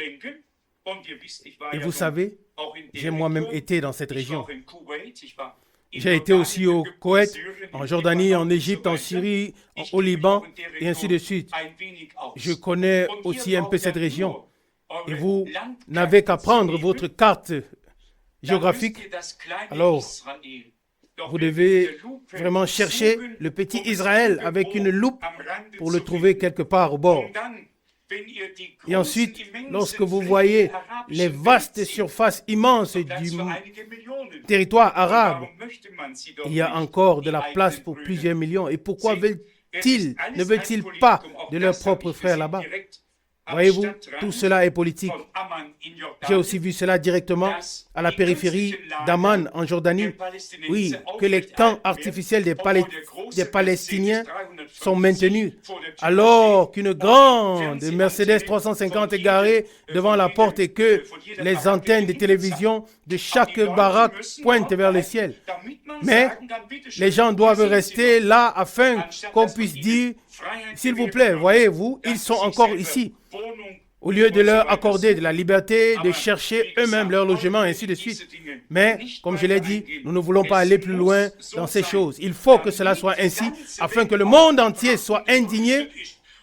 Et vous savez, j'ai moi-même été dans cette région. J'ai été aussi au Koweït, en Jordanie, en Égypte, en Syrie, au Liban, et ainsi de suite. Je connais aussi un peu cette région. Et vous n'avez qu'à prendre votre carte géographique, alors vous devez vraiment chercher le petit Israël avec une loupe pour le trouver quelque part au bord. Et ensuite, lorsque vous voyez les vastes surfaces immenses du territoire arabe, il y a encore de la place pour plusieurs millions. Et pourquoi ne veulent-ils pas de leurs propres frères là-bas? Voyez-vous, tout cela est politique. J'ai aussi vu cela directement à la périphérie d'Amman, en Jordanie. Oui, que les camps artificiels des Palestiniens sont maintenus, alors qu'une grande Mercedes 350 est garée devant la porte et que les antennes de télévision de chaque baraque pointent vers le ciel. Mais les gens doivent rester là afin qu'on puisse dire, s'il vous plaît, voyez-vous, ils sont encore ici. Au lieu de leur accorder de la liberté de chercher eux-mêmes leur logement, et ainsi de suite. Mais, comme je l'ai dit, nous ne voulons pas aller plus loin dans ces choses. Il faut que cela soit ainsi, afin que le monde entier soit indigné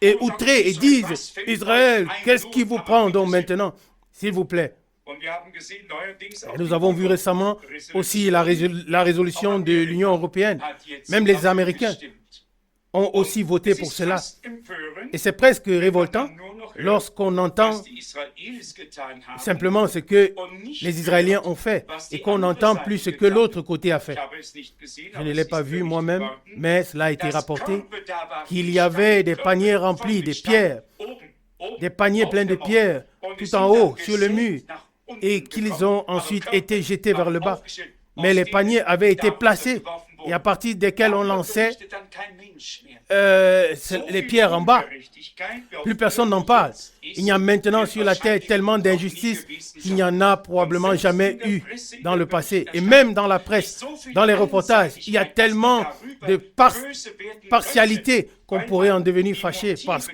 et outré et dise, Israël, qu'est-ce qui vous prend donc maintenant, s'il vous plaît? Et nous avons vu récemment aussi la résolution de l'Union européenne. Même les Américains ont aussi voté pour cela. Et c'est presque révoltant lorsqu'on entend simplement ce que les Israéliens ont fait et qu'on n'entend plus ce que l'autre côté a fait. Je ne l'ai pas vu moi-même, mais cela a été rapporté qu'il y avait des paniers remplis de pierres, des paniers pleins de pierres tout en haut sur le mur et qu'ils ont ensuite été jetés vers le bas. Mais les paniers avaient été placés et à partir desquels on lançait les pierres en bas. Plus personne n'en parle. Il y a maintenant sur la terre tellement d'injustices qu'il n'y en a probablement jamais eu dans le passé. Et même dans la presse, dans les reportages, il y a tellement de partialité qu'on pourrait en devenir fâché parce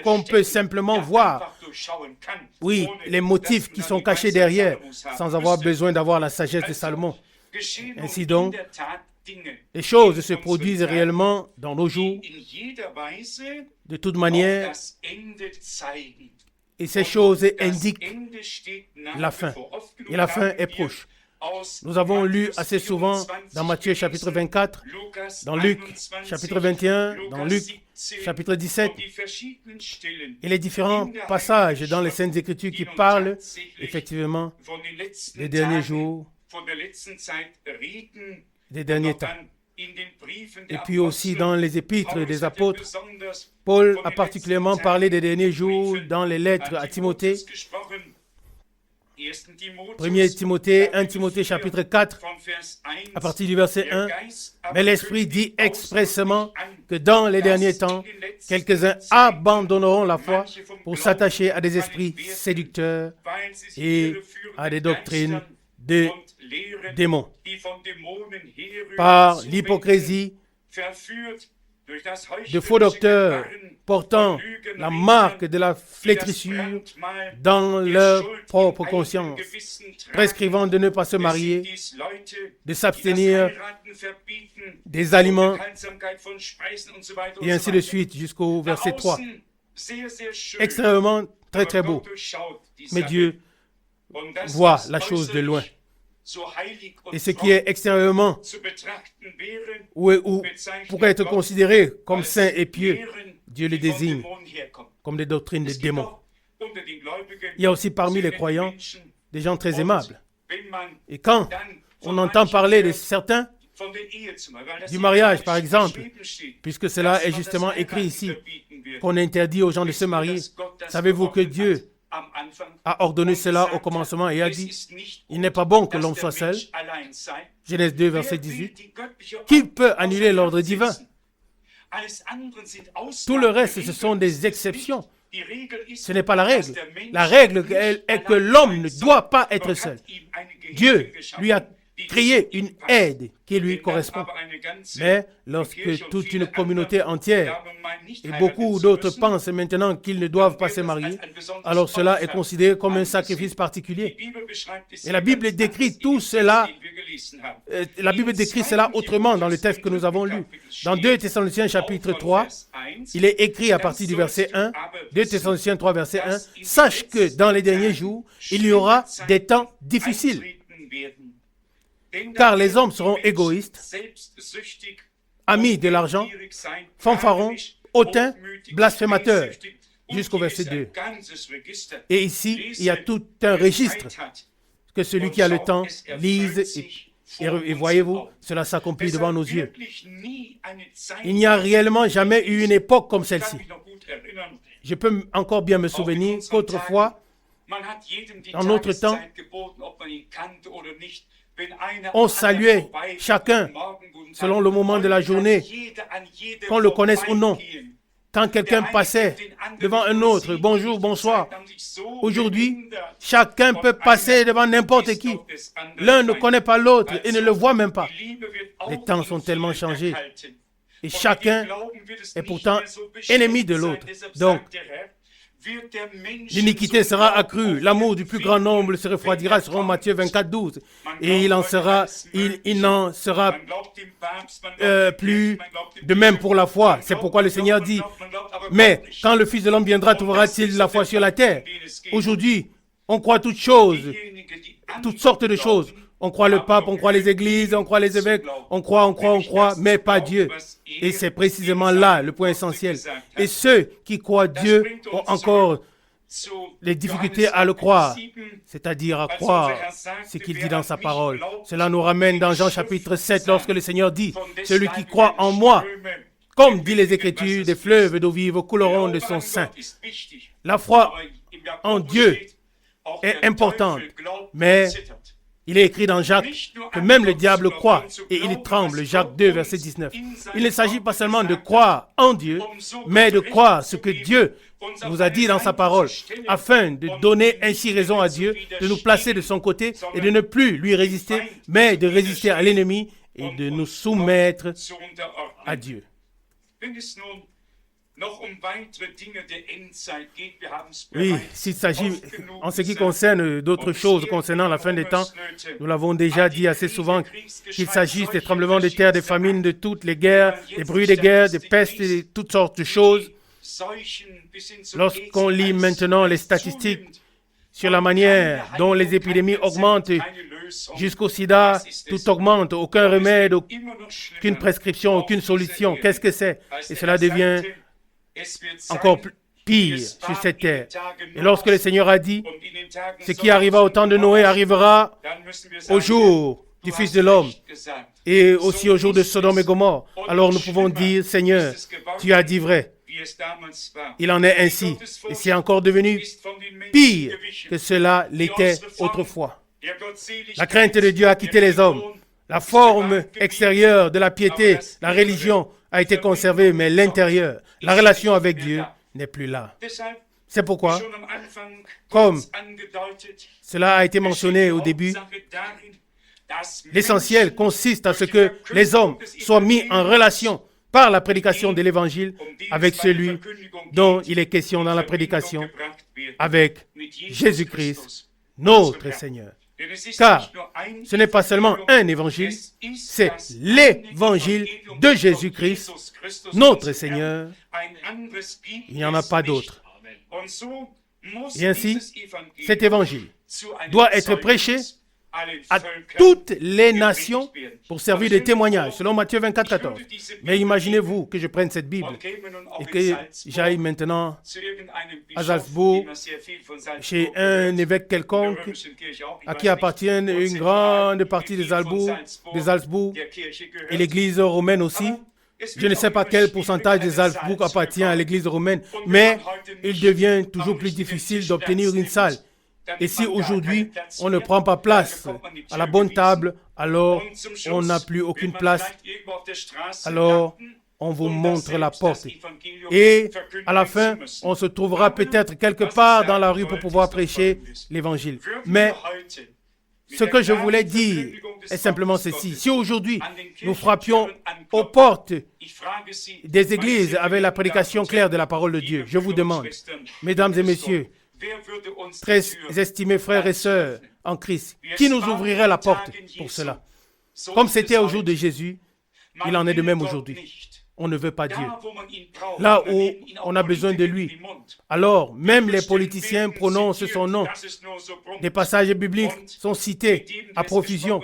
qu'on peut simplement voir, oui, les motifs qui sont cachés derrière sans avoir besoin d'avoir la sagesse de Salomon. Ainsi donc, les choses se produisent réellement dans nos jours, de toute manière, et ces choses indiquent la fin, et la fin est proche. Nous avons lu assez souvent dans Matthieu chapitre 24, dans Luc chapitre 21, dans Luc chapitre 17, et les différents passages dans les Saintes Écritures qui parlent effectivement des derniers jours, des derniers temps. Et puis aussi dans les épîtres des apôtres, Paul a particulièrement parlé des derniers jours dans les lettres à Timothée. 1 Timothée chapitre 4, à partir du verset 1, mais l'Esprit dit expressément que dans les derniers temps, quelques-uns abandonneront la foi pour s'attacher à des esprits séducteurs et à des doctrines de démons, par l'hypocrisie de faux docteurs portant la marque de la flétrissure dans leur propre conscience, prescrivant de ne pas se marier, de s'abstenir des aliments, et ainsi de suite jusqu'au verset 3. Extrêmement très très beau. Mais Dieu voit la chose de loin. Et ce qui est extérieurement ou pourrait être considéré comme saint et pieux, Dieu le désigne comme des doctrines de démons. Il y a aussi parmi les croyants des gens très aimables. Et quand on entend parler de certains, du mariage par exemple, puisque cela est justement écrit ici, qu'on interdit aux gens de se marier, savez-vous que Dieu a ordonné cela au commencement et a dit, il n'est pas bon que l'homme soit seul. Genèse 2, verset 18. Qui peut annuler l'ordre divin? Tout le reste, ce sont des exceptions. Ce n'est pas la règle. La règle est que l'homme ne doit pas être seul. Dieu lui a créé une aide qui lui correspond. Mais lorsque toute une communauté entière et beaucoup d'autres pensent maintenant qu'ils ne doivent pas se marier, alors cela est considéré comme un sacrifice particulier. Et la Bible décrit tout cela, autrement dans le texte que nous avons lu. Dans 2 Thessaloniciens chapitre 3, il est écrit à partir du verset 1, 2 Thessaloniciens 3 verset 1, « Sache que dans les derniers jours, il y aura des temps difficiles. » Car les hommes seront égoïstes, amis de l'argent, fanfarons, hautains, blasphémateurs, jusqu'au verset 2. Et ici, il y a tout un registre que celui qui a le temps lise et voyez-vous, cela s'accomplit devant nos yeux. Il n'y a réellement jamais eu une époque comme celle-ci. Je peux encore bien me souvenir qu'autrefois, dans notre temps, on saluait chacun selon le moment de la journée, qu'on le connaisse ou non. Quand quelqu'un passait devant un autre, bonjour, bonsoir. Aujourd'hui, chacun peut passer devant n'importe qui. L'un ne connaît pas l'autre et ne le voit même pas. Les temps sont tellement changés. Et chacun est pourtant ennemi de l'autre. Donc, l'iniquité sera accrue, l'amour du plus grand nombre se refroidira, selon Matthieu 24, 12. Et il n'en sera plus de même pour la foi. C'est pourquoi le Seigneur dit, mais quand le Fils de l'homme viendra, trouvera-t-il la foi sur la terre? Aujourd'hui, on croit toutes choses, toutes sortes de choses. On croit le pape, on croit les églises, on croit les évêques, on croit, mais pas Dieu. Et c'est précisément là le point essentiel. Et ceux qui croient Dieu ont encore les difficultés à le croire, c'est-à-dire à croire ce qu'il dit dans sa parole. Cela nous ramène dans Jean chapitre 7, lorsque le Seigneur dit, « Celui qui croit en moi, comme dit les Écritures, des fleuves d'eau vive couleront de son sein. » La foi en Dieu est importante, mais il est écrit dans Jacques que même le diable croit et il tremble. Jacques 2, verset 19. Il ne s'agit pas seulement de croire en Dieu, mais de croire ce que Dieu nous a dit dans sa parole, afin de donner ainsi raison à Dieu, de nous placer de son côté et de ne plus lui résister, mais de résister à l'ennemi et de nous soumettre à Dieu. Oui, s'il s'agit en ce qui concerne d'autres choses concernant la fin des temps, nous l'avons déjà dit assez souvent, qu'il s'agisse des tremblements de terre, des famines, de toutes les guerres, des bruits de guerre, des pestes et de toutes sortes de choses. Lorsqu'on lit maintenant les statistiques sur la manière dont les épidémies augmentent jusqu'au sida, tout augmente, aucun remède, aucune prescription, aucune solution. Qu'est-ce que c'est? Et cela devient encore pire sur cette terre. Et lorsque le Seigneur a dit, ce qui arriva au temps de Noé arrivera au jour du Fils de l'homme et aussi au jour de Sodome et Gomorrhe, alors nous pouvons dire, Seigneur, tu as dit vrai. Il en est ainsi. Et c'est encore devenu pire que cela l'était autrefois. La crainte de Dieu a quitté les hommes. La forme extérieure de la piété, la religion, a été conservée, mais l'intérieur, la relation avec Dieu n'est plus là. C'est pourquoi, comme cela a été mentionné au début, l'essentiel consiste à ce que les hommes soient mis en relation par la prédication de l'Évangile avec celui dont il est question dans la prédication, avec Jésus-Christ, notre Seigneur. Car ce n'est pas seulement un évangile, c'est l'évangile de Jésus-Christ, notre Seigneur. Il n'y en a pas d'autre. Et ainsi, cet évangile doit être prêché à toutes les nations pour servir de témoignage, selon Matthieu 24, 14. Mais imaginez-vous que je prenne cette Bible et que j'aille maintenant à Salzbourg, chez un évêque quelconque, à qui appartient une grande partie de Salzbourg, et l'église romaine aussi. Je ne sais pas quel pourcentage de Salzbourg appartient à l'église romaine, mais il devient toujours plus difficile d'obtenir une salle. Et si aujourd'hui, on ne prend pas place à la bonne table, alors on n'a plus aucune place. Alors, on vous montre la porte. Et à la fin, on se trouvera peut-être quelque part dans la rue pour pouvoir prêcher l'évangile. Mais ce que je voulais dire est simplement ceci. Si aujourd'hui, nous frappions aux portes des églises avec la prédication claire de la parole de Dieu, je vous demande, mesdames et messieurs, très estimés frères et sœurs en Christ, qui nous ouvrirait la porte pour cela? Comme c'était au jour de Jésus, il en est de même aujourd'hui. on ne veut pas Dieu. Là où on a besoin de lui, alors même les politiciens prononcent son nom. Des passages bibliques sont cités à profusion.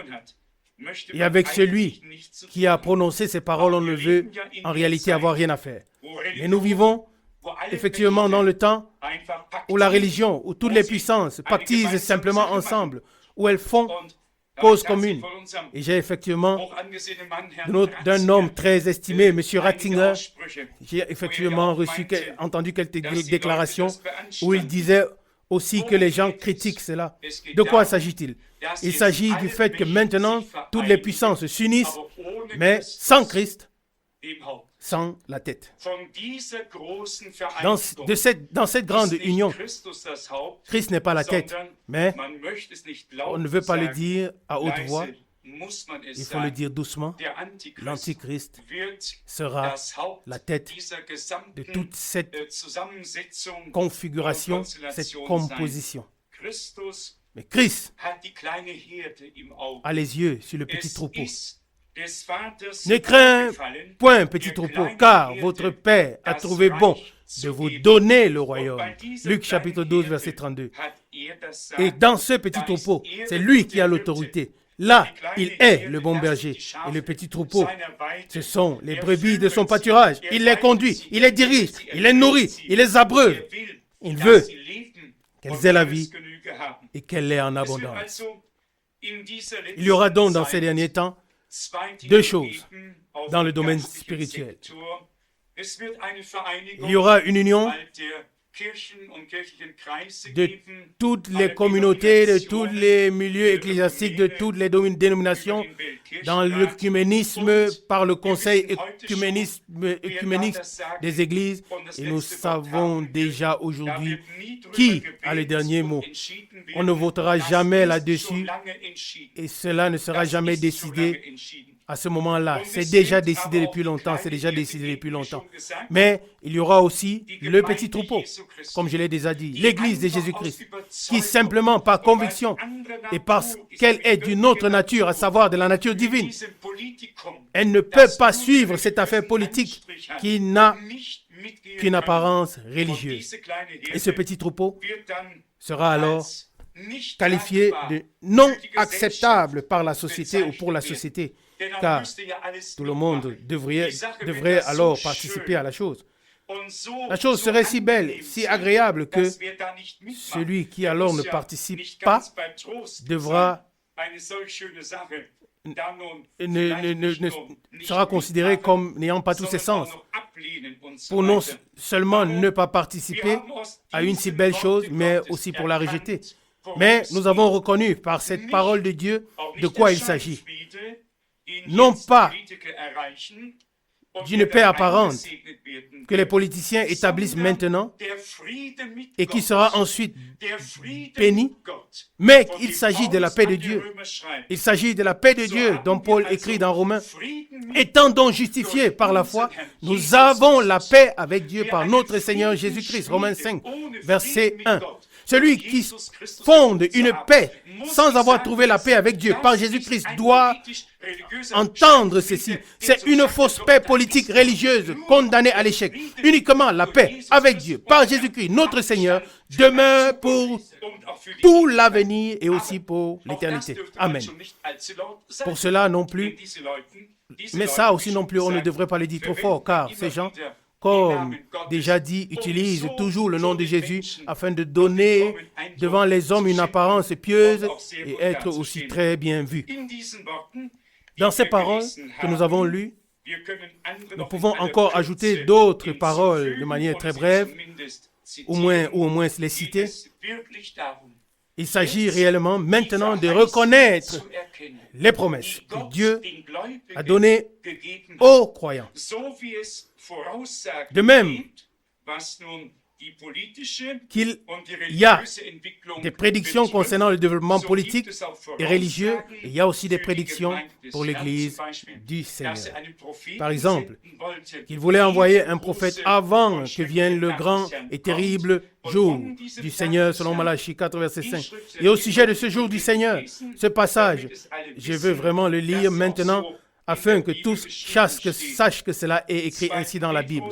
Et avec celui qui a prononcé ces paroles, on ne veut en réalité avoir rien à faire. Mais nous vivons effectivement dans le temps où la religion, où toutes les puissances pactisent simplement ensemble, où elles font cause commune. Et j'ai effectivement, d'un homme très estimé, M. Ratzinger, j'ai effectivement entendu quelques déclarations où il disait aussi que les gens critiquent cela. De quoi s'agit-il? Il s'agit du fait que maintenant, toutes les puissances s'unissent, mais sans Christ, sans la tête. Dans cette grande union, Christ n'est pas la tête, mais on ne veut pas le dire à haute voix, il faut le dire doucement. L'Antichrist sera la tête de toute cette configuration, cette composition. Mais Christ a les yeux sur le petit troupeau. Ne crains point, petit troupeau, car votre Père a trouvé bon de vous donner le royaume. Luc chapitre 12, verset 32. Et dans ce petit troupeau, c'est lui qui a l'autorité. Là, il est le bon berger. Et le petit troupeau, ce sont les brebis de son pâturage. Il les conduit, il les dirige, il les nourrit, il les abreuve. Il veut qu'elles aient la vie et qu'elle l'ait en abondance. Il y aura donc dans ces derniers temps deux choses dans le domaine spirituel. Il y aura une union de toutes les communautés, de tous les milieux ecclésiastiques, de toutes les dénominations, dans l'œcuménisme, par le conseil œcuménique des églises. Et nous savons déjà aujourd'hui qui a le dernier mot. On ne votera jamais là-dessus et cela ne sera jamais décidé à ce moment-là. C'est déjà décidé depuis longtemps, Mais il y aura aussi le petit troupeau, comme je l'ai déjà dit, l'Église de Jésus-Christ, qui simplement par conviction et parce qu'elle est d'une autre nature, à savoir de la nature divine, elle ne peut pas suivre cette affaire politique qui n'a qu'une apparence religieuse. Et ce petit troupeau sera alors qualifié de non acceptable par la société ou pour la société, car tout le monde devrait alors participer à la chose. La chose serait si belle, si agréable que celui qui alors ne participe pas sera considéré comme n'ayant pas tous ses sens. Pour non seulement ne pas participer à une si belle chose, mais aussi pour la rejeter. Mais nous avons reconnu par cette parole de Dieu de quoi il s'agit. Non pas d'une paix apparente que les politiciens établissent maintenant et qui sera ensuite bénie, mais il s'agit de la paix de Dieu. Il s'agit de la paix de Dieu dont Paul écrit dans Romains. Étant donc justifiés par la foi, nous avons la paix avec Dieu par notre Seigneur Jésus-Christ. Romains 5, verset 1. Celui qui fonde une paix sans avoir trouvé la paix avec Dieu par Jésus-Christ doit entendre ceci. C'est une fausse paix politique religieuse condamnée à l'échec. Uniquement la paix avec Dieu par Jésus-Christ, notre Seigneur, demeure pour tout l'avenir et aussi pour l'éternité. Amen. Pour cela non plus, mais ça aussi non plus, on ne devrait pas le dire trop fort, car ces gens, comme déjà dit, utilisent toujours le nom de Jésus afin de donner devant les hommes une apparence pieuse et être aussi très bien vus. Dans ces paroles que nous avons lues, nous pouvons encore ajouter d'autres paroles de manière très brève, ou au moins les citer. Il s'agit réellement maintenant de reconnaître les promesses que Dieu a données aux croyants. De même qu'il y a des prédictions concernant le développement politique et religieux, il y a aussi des prédictions pour l'Église du Seigneur. Par exemple, qu'il voulait envoyer un prophète avant que vienne le grand et terrible jour du Seigneur, selon Malachie 4, verset 5. Et au sujet de ce jour du Seigneur, ce passage, je veux vraiment le lire maintenant afin que tous sachent que cela est écrit ainsi dans la Bible.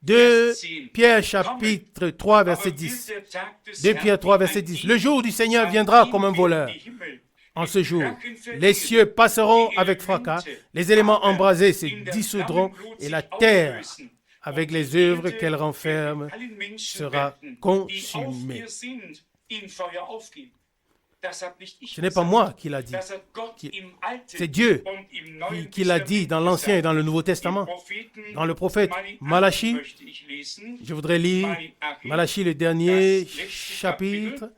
2 Pierre chapitre 3 verset 10. 2 Pierre 3 verset 10. Le jour du Seigneur viendra comme un voleur. En ce jour, les cieux passeront avec fracas, les éléments embrasés se dissoudront et la terre, avec les œuvres qu'elle renferme, sera consumée. Ce n'est pas moi qui l'a dit. C'est Dieu qui l'a dit dans l'Ancien et dans le Nouveau Testament. Dans le prophète Malachie, je voudrais lire Malachie, le dernier chapitre.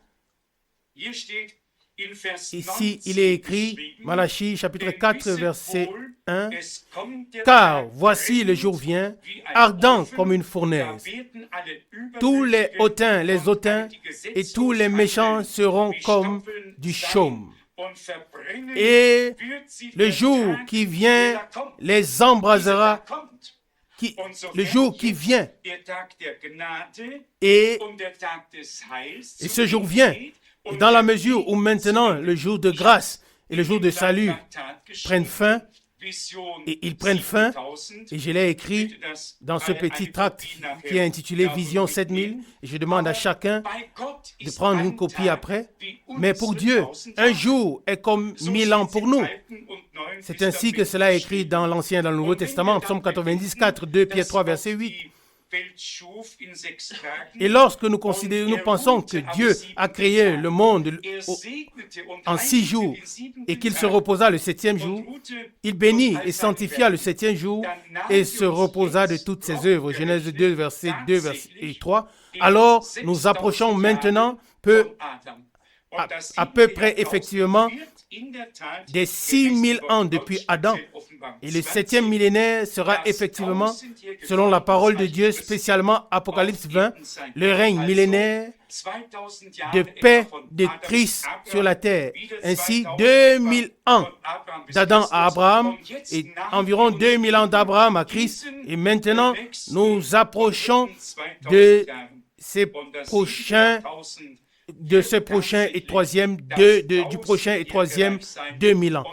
Ici, il est écrit, Malachie, chapitre 4, verset 1, « Car voici le jour vient, ardent comme une fournaise. Tous les hautains et tous les méchants seront comme du chaume. Et le jour qui vient les embrasera. Le jour qui vient. Et ce jour vient. Et dans la mesure où maintenant le jour de grâce et le jour de salut prennent fin, et ils prennent fin, et je l'ai écrit dans ce petit tract qui est intitulé Vision 7000, et je demande à chacun de prendre une copie après. Mais pour Dieu, un jour est comme 1000 ans pour nous. C'est ainsi que cela est écrit dans l'Ancien et dans le Nouveau Testament, Psaume 90, 4, 2 Pierre 3, verset 8. Et lorsque nous pensons que Dieu a créé le monde en 6 jours et qu'il se reposa le 7e jour, il bénit et sanctifia le 7e jour et se reposa de toutes ses œuvres. Genèse 2, verset 2 et 3. Alors, nous approchons maintenant à peu près effectivement des 6000 ans depuis Adam. Et le 7e millénaire sera effectivement, selon la parole de Dieu, spécialement Apocalypse 20, le règne millénaire de paix de Christ sur la terre. Ainsi, 2000 ans d'Adam à Abraham et environ 2000 ans d'Abraham à Christ. Et maintenant, nous approchons de ce prochain et troisième, du prochain et troisième 2000 ans.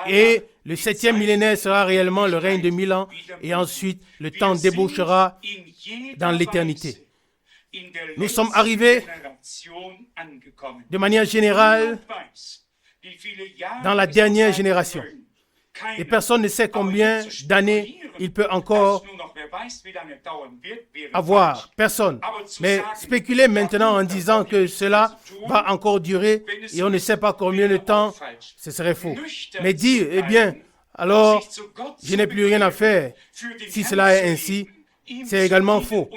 Et le 7e millénaire sera réellement le règne de 1000 ans, et ensuite le temps débouchera dans l'éternité. Nous sommes arrivés de manière générale dans la dernière génération. Et personne ne sait combien d'années il peut encore avoir. Personne. Mais spéculer maintenant en disant que cela va encore durer et on ne sait pas combien de temps, ce serait faux. Mais dire, eh bien, alors, je n'ai plus rien à faire. Si cela est ainsi, c'est également faux.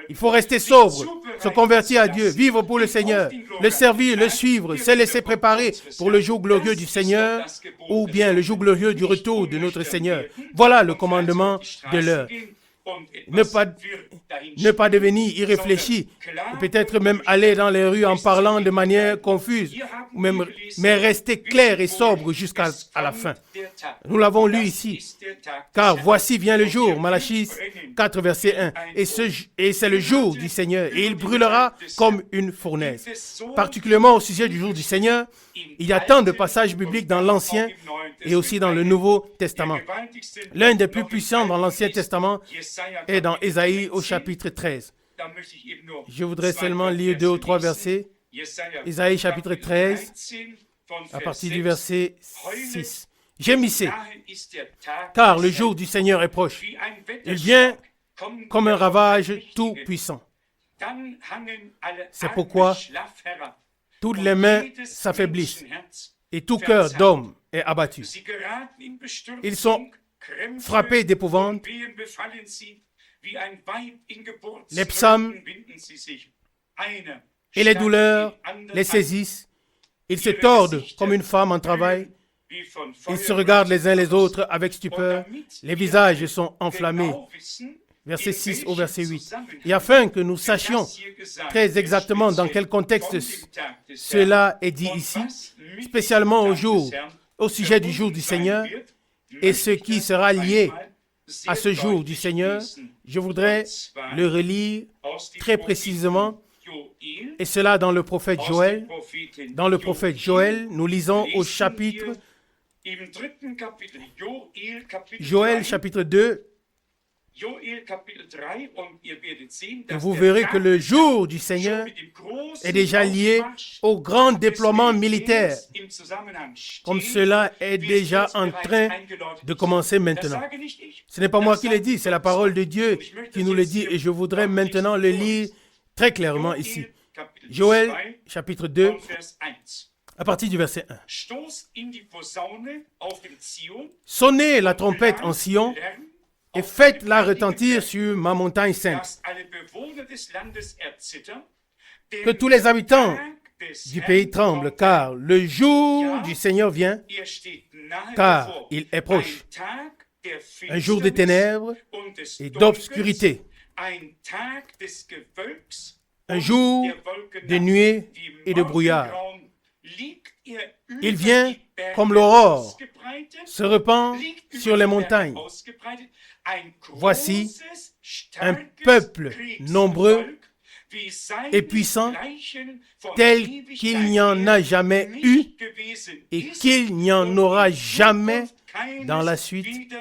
Il faut rester sobre, se convertir à Dieu, vivre pour le Seigneur, le servir, le suivre, se laisser préparer pour le jour glorieux du Seigneur ou bien le jour glorieux du retour de notre Seigneur. Voilà le commandement de l'heure. Ne pas devenir irréfléchi, peut-être même aller dans les rues en parlant de manière confuse, mais rester clair et sobre jusqu'à la fin. Nous l'avons lu ici. Car voici vient le jour, Malachie 4, verset 1, et c'est le jour du Seigneur, et il brûlera comme une fournaise. Particulièrement au sujet du jour du Seigneur, il y a tant de passages bibliques dans l'Ancien et aussi dans le Nouveau Testament. L'un des plus puissants dans l'Ancien Testament est dans Ésaïe au chapitre 13. Je voudrais seulement lire 2 ou 3 versets. Ésaïe chapitre 13, à partir du verset 6. Gémissez, car le jour du Seigneur est proche. Il vient comme un ravage tout puissant. C'est pourquoi toutes les mains s'affaiblissent et tout cœur d'homme est abattu. Ils sont frappés d'épouvante. Les psaumes et les douleurs les saisissent. Ils se tordent comme une femme en travail. Ils se regardent les uns les autres avec stupeur. Les visages sont enflammés. Verset 6 au verset 8. Et afin que nous sachions très exactement dans quel contexte cela est dit ici, spécialement au sujet du jour du Seigneur, et ce qui sera lié à ce jour du Seigneur, je voudrais le relire très précisément, et cela dans le prophète Joël. Dans le prophète Joël, nous lisons au chapitre Joël chapitre 2, et vous verrez que le jour du Seigneur est déjà lié au grand déploiement militaire, comme cela est déjà en train de commencer maintenant. Ce n'est pas moi qui le dis, c'est la parole de Dieu qui nous le dit, et je voudrais maintenant le lire très clairement ici. Joël chapitre 2, à partir du verset 1. Sonnez la trompette en Sion et faites-la retentir sur ma montagne sainte. Que tous les habitants du pays tremblent, car le jour du Seigneur vient, car il est proche. Un jour de ténèbres et d'obscurité. Un jour de nuée et de brouillard. Il vient comme l'aurore, se répand sur les montagnes. Voici un peuple nombreux et puissant, tel qu'il n'y en a jamais eu et qu'il n'y en aura jamais dans la suite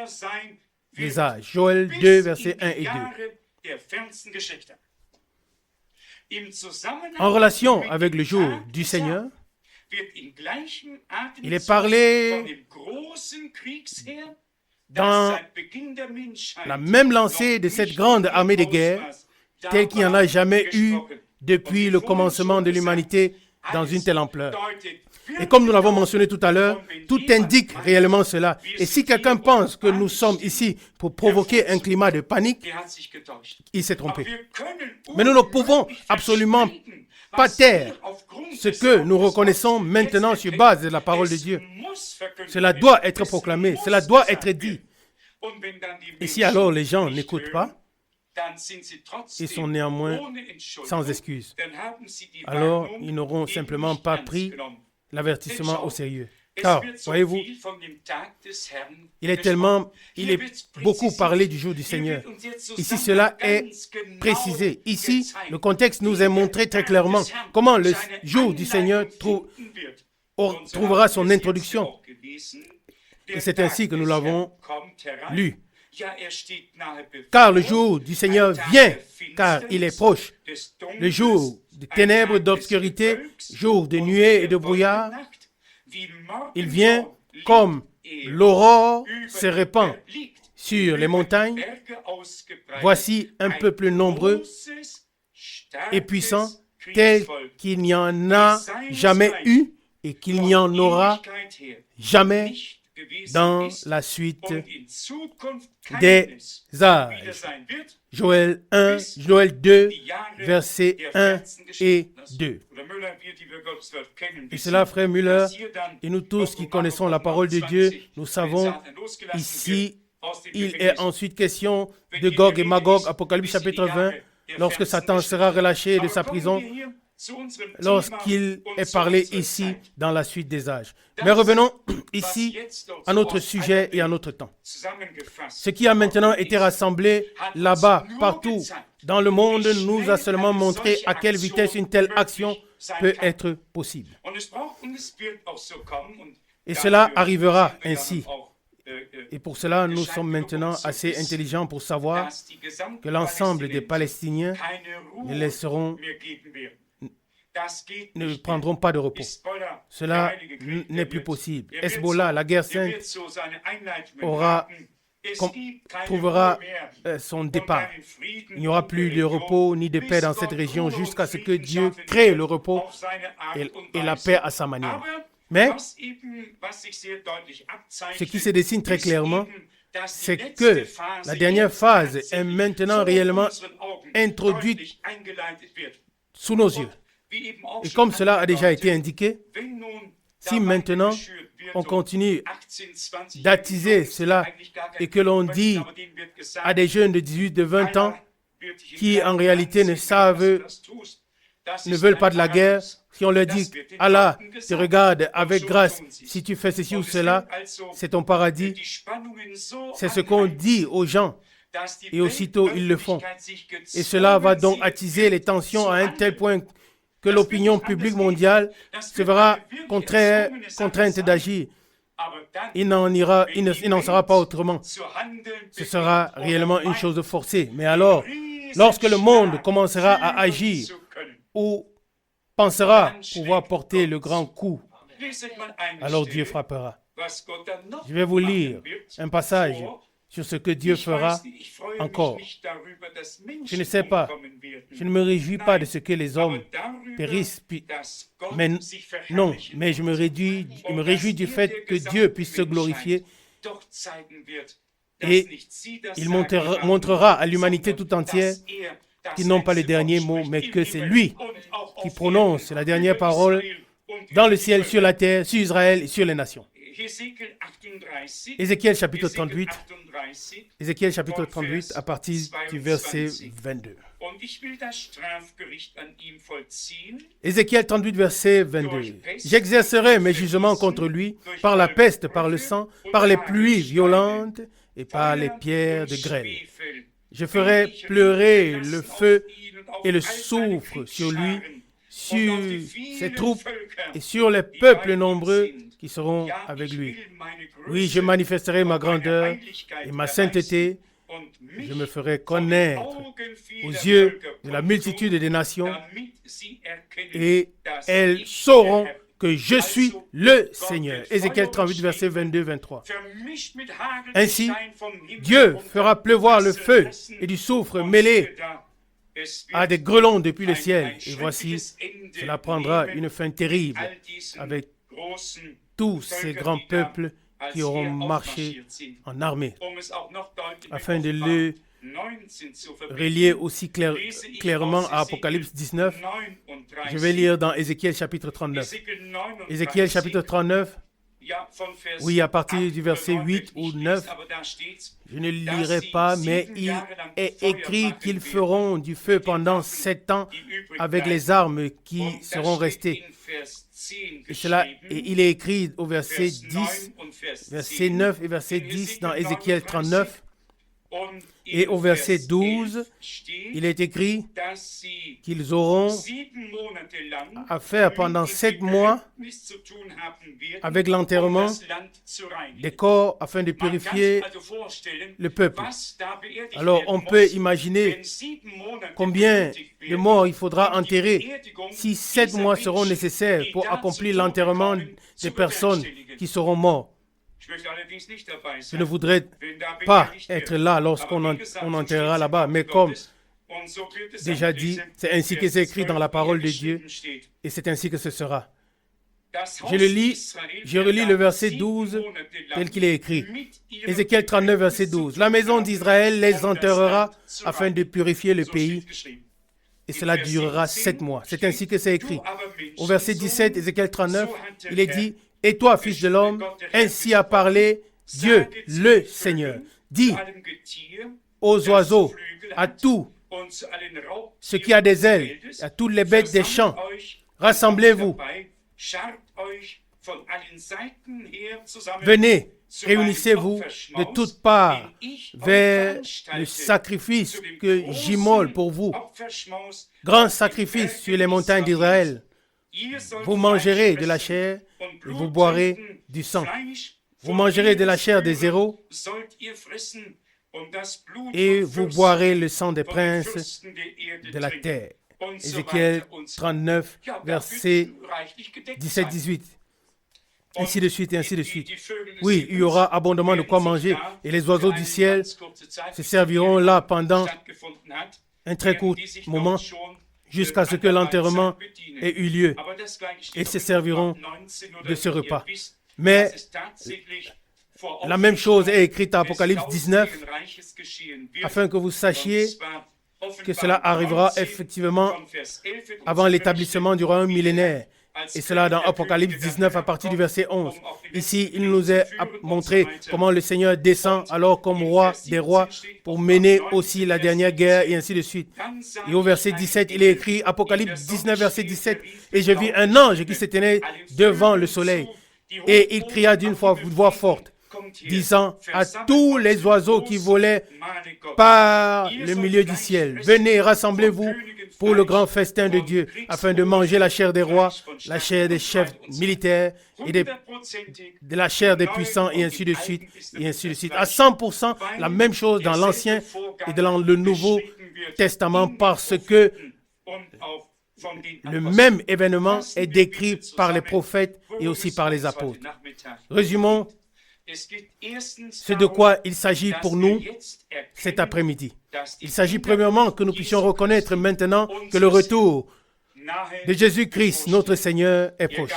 des âges. Joël 2, versets 1 et 2. En relation avec le jour du Seigneur, il est parlé dans la même lancée de cette grande armée de guerre, telle qu'il n'y en a jamais eu depuis le commencement de l'humanité dans une telle ampleur. Et comme nous l'avons mentionné tout à l'heure, tout indique réellement cela. Et si quelqu'un pense que nous sommes ici pour provoquer un climat de panique, il s'est trompé. Mais nous ne pouvons absolument pas taire ce que nous reconnaissons maintenant sur base de la parole de Dieu. Cela doit être proclamé, cela doit être dit. Et si alors les gens n'écoutent pas, ils sont néanmoins sans excuse. Alors ils n'auront simplement pas pris l'avertissement au sérieux. Car, voyez-vous, il est beaucoup parlé du jour du Seigneur. Ici, cela est précisé. Ici, le contexte nous est montré très clairement comment le jour du Seigneur trouvera son introduction. Et c'est ainsi que nous l'avons lu. Car le jour du Seigneur vient, car il est proche. Le jour de ténèbres, d'obscurité, jour de nuée et de brouillard, il vient comme l'aurore se répand sur les montagnes. Voici un peuple nombreux et puissant, tel qu'il n'y en a jamais eu et qu'il n'y en aura jamais dans la suite des âges. Joël 2, versets 1 et 2. Et cela, frère Müller, et nous tous qui connaissons la parole de Dieu, nous savons ici, il est ensuite question de Gog et Magog, Apocalypse chapitre 20, lorsque Satan sera relâché de sa prison, lorsqu'il est parlé ici dans la suite des âges. Mais revenons ici à notre sujet et à notre temps. Ce qui a maintenant été rassemblé là-bas, partout dans le monde, nous a seulement montré à quelle vitesse une telle action peut être possible. Et cela arrivera ainsi. Et pour cela, nous sommes maintenant assez intelligents pour savoir que l'ensemble des Palestiniens ne prendront pas de repos. Cela n'est plus possible. Hezbollah, la guerre sainte, trouvera son départ. Il n'y aura plus de repos ni de paix dans cette région jusqu'à ce que Dieu crée le repos et la paix à sa manière. Mais ce qui se dessine très clairement, c'est que la dernière phase est maintenant réellement introduite sous nos yeux. Et comme cela a déjà été indiqué, si maintenant on continue d'attiser cela et que l'on dit à des jeunes de 18, de 20 ans qui en réalité ne veulent pas de la guerre, si on leur dit « Allah te regarde avec grâce, si tu fais ceci ou cela, c'est ton paradis », c'est ce qu'on dit aux gens. Et aussitôt ils le font. Et cela va donc attiser les tensions à un tel point que l'opinion publique mondiale se verra contrainte d'agir. il n'en sera pas autrement. Ce sera réellement une chose de forcée. Mais alors, lorsque le monde commencera à agir ou pensera pouvoir porter le grand coup, alors Dieu frappera. Je vais vous lire un passage sur ce que Dieu fera encore. Je ne sais pas, je ne me réjouis pas de ce que les hommes périssent, mais non, mais je me réjouis du fait que Dieu puisse se glorifier et il montrera à l'humanité tout entière qu'ils n'ont pas les derniers mots, mais que c'est lui qui prononce la dernière parole dans le ciel, sur la terre, sur Israël et sur les nations. Ézéchiel chapitre 38, Ézéchiel chapitre 38 à partir du verset 22. Ézéchiel 38 verset 22. J'exercerai mes jugements contre lui par la peste, par le sang, par les pluies violentes et par les pierres de grêle. Je ferai pleurer le feu et le soufre sur lui, sur ses troupes et sur les peuples nombreux qui seront avec lui. Oui, je manifesterai ma grandeur et ma sainteté. Je me ferai connaître aux yeux de la multitude des nations et elles sauront que je suis le Seigneur. Ézéchiel 38, verset 22-23. Ainsi, Dieu fera pleuvoir le feu et du soufre mêlés à des grêlons depuis le ciel. Et voici, cela prendra une fin terrible avec tous ces grands peuples qui auront marché en armée. Afin de le relier aussi clairement à Apocalypse 19, je vais lire dans Ézéchiel chapitre 39. Ézéchiel chapitre 39, oui, à partir du verset 8 ou 9, je ne lirai pas, mais il est écrit qu'ils feront du feu pendant 7 ans avec les armes qui seront restées. Et il est écrit au verset 10, verset 9 et verset 10 dans Ézéchiel 39. Et au verset 12, il est écrit qu'ils auront à faire pendant 7 mois avec l'enterrement des corps afin de purifier le peuple. Alors on peut imaginer combien de morts il faudra enterrer si 7 mois seront nécessaires pour accomplir l'enterrement des personnes qui seront mortes. Je ne voudrais pas être là lorsqu'on enterrera là-bas, mais comme déjà dit, c'est ainsi que c'est écrit dans la parole de Dieu et c'est ainsi que ce sera. Je relis le verset 12 tel qu'il est écrit. Ézéchiel 39, verset 12. La maison d'Israël les enterrera afin de purifier le pays et cela durera 7 mois. C'est ainsi que c'est écrit. Au verset 17, Ézéchiel 39, il est dit: et toi, fils de l'homme, ainsi a parlé Dieu, le Seigneur. Dis aux oiseaux, à tout ce qui a des ailes, à toutes les bêtes des champs, rassemblez-vous. Venez, réunissez-vous de toutes parts vers le sacrifice que j'immole pour vous. Grand sacrifice sur les montagnes d'Israël. Vous mangerez de la chair et vous boirez du sang. Vous mangerez de la chair des héros et vous boirez le sang des princes de la terre. Ézéchiel 39, versets 17-18. Ainsi de suite et ainsi de suite. Oui, il y aura abondamment de quoi manger et les oiseaux du ciel se serviront là pendant un très court moment jusqu'à ce que l'enterrement ait eu lieu et se serviront de ce repas. Mais la même chose est écrite à Apocalypse 19 afin que vous sachiez que cela arrivera effectivement avant l'établissement du royaume millénaire. Et cela dans Apocalypse 19 à partir du verset 11. Ici, il nous est montré comment le Seigneur descend alors comme roi des rois pour mener aussi la dernière guerre et ainsi de suite. Et au verset 17, il est écrit, Apocalypse 19, verset 17, « Et je vis un ange qui se tenait devant le soleil. Et il cria d'une voix forte, disant à tous les oiseaux qui volaient par le milieu du ciel, venez, rassemblez-vous pour le grand festin de Dieu, afin de manger la chair des rois, la chair des chefs militaires et de la chair des puissants, et ainsi de suite, et ainsi de suite. À 100%, la même chose dans l'Ancien et dans le Nouveau Testament, parce que le même événement est décrit par les prophètes et aussi par les apôtres. Résumons ce de quoi il s'agit pour nous cet après-midi. Il s'agit premièrement que nous puissions reconnaître maintenant que le retour de Jésus-Christ, notre Seigneur, est proche.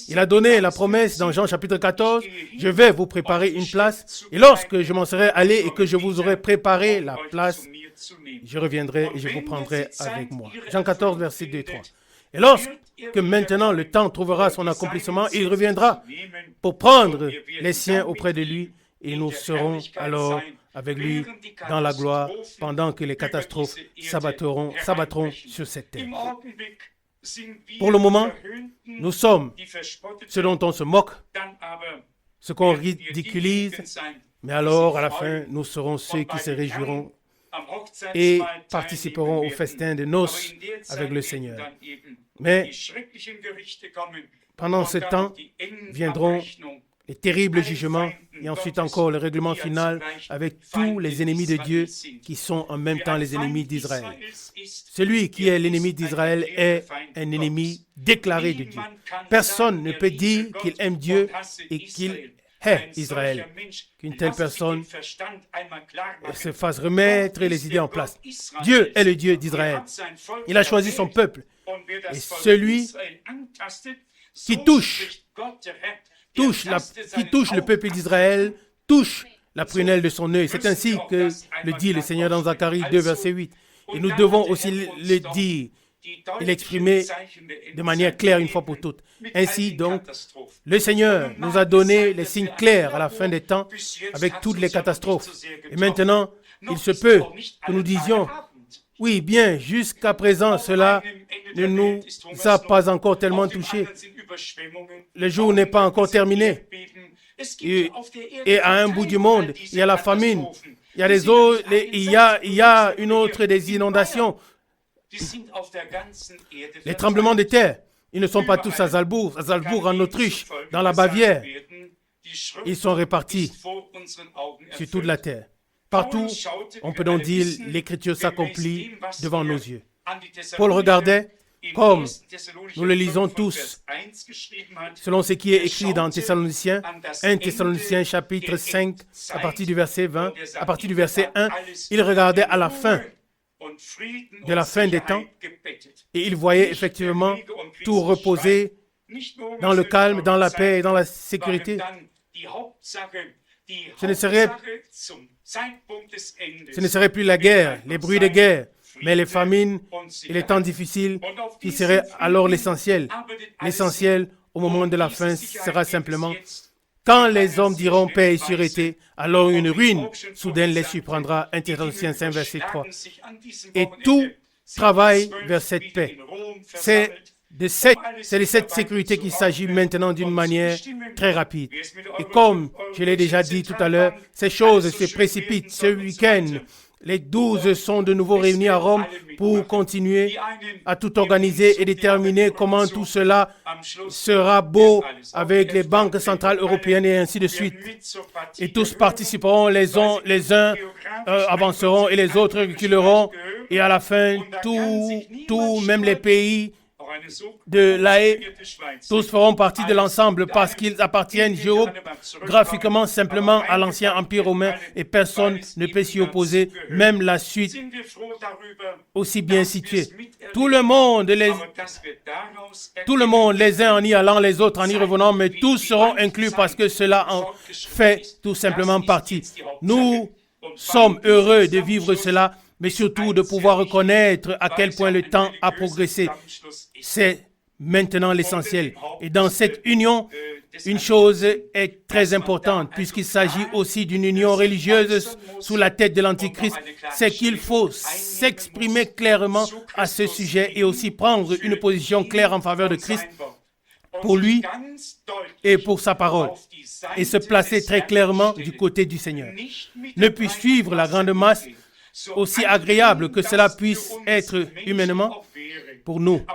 Il a donné la promesse dans Jean chapitre 14, « Je vais vous préparer une place, et lorsque je m'en serai allé et que je vous aurai préparé la place, je reviendrai et je vous prendrai avec moi. » Jean 14, verset 2 et 3. Et lorsque maintenant le temps trouvera son accomplissement, il reviendra pour prendre les siens auprès de lui, et nous serons alors avec lui dans la gloire pendant que les catastrophes s'abattront sur cette terre. Pour le moment, nous sommes ce dont on se moque, ce qu'on ridiculise, mais alors à la fin, nous serons ceux qui se réjouiront et participeront au festin de noces avec le Seigneur. Mais pendant ce temps, viendront les terribles jugements et ensuite encore le règlement final avec tous les ennemis de Dieu qui sont en même temps les ennemis d'Israël. Celui qui est l'ennemi d'Israël est un ennemi déclaré de Dieu. Personne ne peut dire qu'il aime Dieu et qu'il hait Israël. Qu'une telle personne se fasse remettre les idées en place. Dieu est le Dieu d'Israël. Il a choisi son peuple. Et celui qui touche le peuple d'Israël, touche la prunelle de son œil. C'est ainsi que le dit le Seigneur dans Zacharie 2, verset 8. Et nous devons aussi le dire et l'exprimer de manière claire une fois pour toutes. Ainsi donc, le Seigneur nous a donné les signes clairs à la fin des temps avec toutes les catastrophes. Et maintenant, il se peut que nous disions, oui, bien, jusqu'à présent, cela ne nous a pas encore tellement touchés. Le jour n'est pas encore terminé. Et à un bout du monde, il y a la famine. Il y a les eaux, il y a une autre des inondations. Les tremblements de terre, ils ne sont pas tous à Salzbourg en Autriche, dans la Bavière. Ils sont répartis sur toute la terre. Partout, on peut donc dire, l'Écriture s'accomplit devant nos yeux. Paul regardait, comme nous le lisons tous, selon ce qui est écrit dans Thessaloniciens, 1 Thessaloniciens chapitre 5, à partir du verset 20, à partir du verset 1, il regardait à la fin de la fin des temps et il voyait effectivement tout reposer dans le calme, dans la paix et dans la sécurité. Ce ne serait plus la guerre, les bruits de guerre, mais les famines et les temps difficiles qui seraient alors l'essentiel. L'essentiel au moment de la fin sera simplement quand les hommes diront paix et sûreté, alors une ruine soudaine les surprendra. 1 Thessaloniciens 5, verset 3. Et tout travaille vers cette paix. C'est de cette sécurité qu'il s'agit maintenant d'une manière très rapide. Et comme je l'ai déjà dit tout à l'heure, ces choses se précipitent ce week-end. Les 12 sont de nouveau réunis à Rome pour continuer à tout organiser et déterminer comment tout cela sera beau avec les banques centrales européennes et ainsi de suite. Et tous participeront, les uns avanceront et les autres reculeront. Et à la fin, même les pays de l'AE, tous feront partie de l'ensemble parce qu'ils appartiennent géographiquement simplement à l'ancien empire romain et personne ne peut s'y opposer, même la suite aussi bien située. Tout le monde, les uns en y allant, les autres en y revenant, mais tous seront inclus parce que cela en fait tout simplement partie. Nous sommes heureux de vivre cela, mais surtout de pouvoir reconnaître à quel point le temps a progressé. C'est maintenant l'essentiel. Et dans cette union, une chose est très importante, puisqu'il s'agit aussi d'une union religieuse sous la tête de l'Antichrist, c'est qu'il faut s'exprimer clairement à ce sujet et aussi prendre une position claire en faveur de Christ pour lui et pour sa parole, et se placer très clairement du côté du Seigneur. Ne puis suivre la grande masse, aussi agréable que cela puisse être humainement pour nous.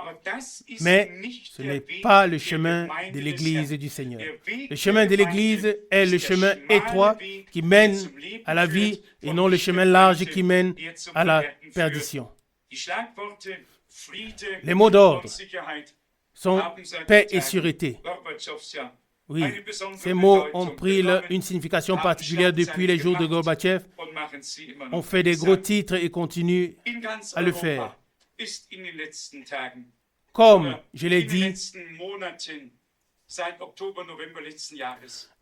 Mais ce n'est pas le chemin de l'Église du Seigneur. Le chemin de l'Église est le chemin étroit qui mène à la vie et non le chemin large qui mène à la perdition. Les mots d'ordre sont paix et sûreté. Oui, ces mots ont pris une signification particulière depuis les jours de Gorbatchev. On fait des gros titres et continue à le faire. Comme je l'ai dit,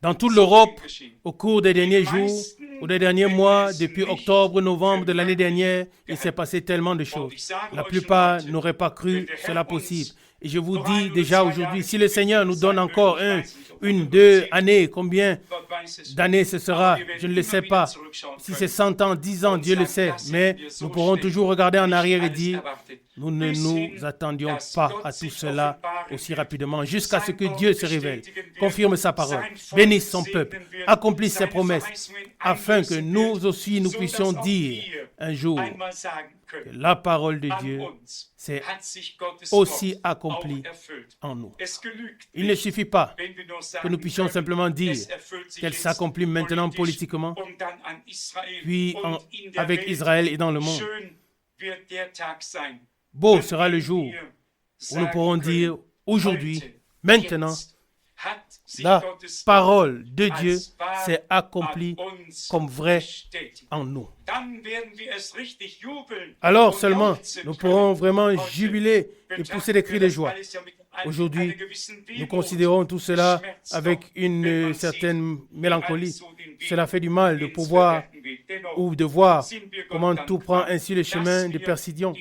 dans toute l'Europe, au cours des derniers jours ou des derniers mois, depuis octobre, novembre de l'année dernière, il s'est passé tellement de choses. La plupart n'auraient pas cru cela possible. Et je vous dis déjà aujourd'hui, si le Seigneur nous donne encore 2 années, combien d'années ce sera, je ne le sais pas. Si c'est 100 ans, 10 ans, Dieu le sait. Mais nous pourrons toujours regarder en arrière et dire, nous ne nous attendions pas à tout cela aussi rapidement, jusqu'à ce que Dieu se révèle, confirme sa parole, bénisse son peuple, accomplisse ses promesses, afin que nous aussi nous puissions dire un jour que la parole de Dieu s'est aussi accomplie en nous. Il ne suffit pas que nous puissions simplement dire qu'elle s'accomplit maintenant politiquement, puis avec Israël et dans le monde. Beau sera le jour où nous pourrons dire aujourd'hui, maintenant, la parole de Dieu s'est accomplie comme vraie en nous. Alors seulement, nous pourrons vraiment jubiler et pousser des cris de joie. Aujourd'hui, nous considérons tout cela avec une certaine mélancolie. Cela fait du mal de pouvoir ou de voir comment tout prend ainsi le chemin de perdition.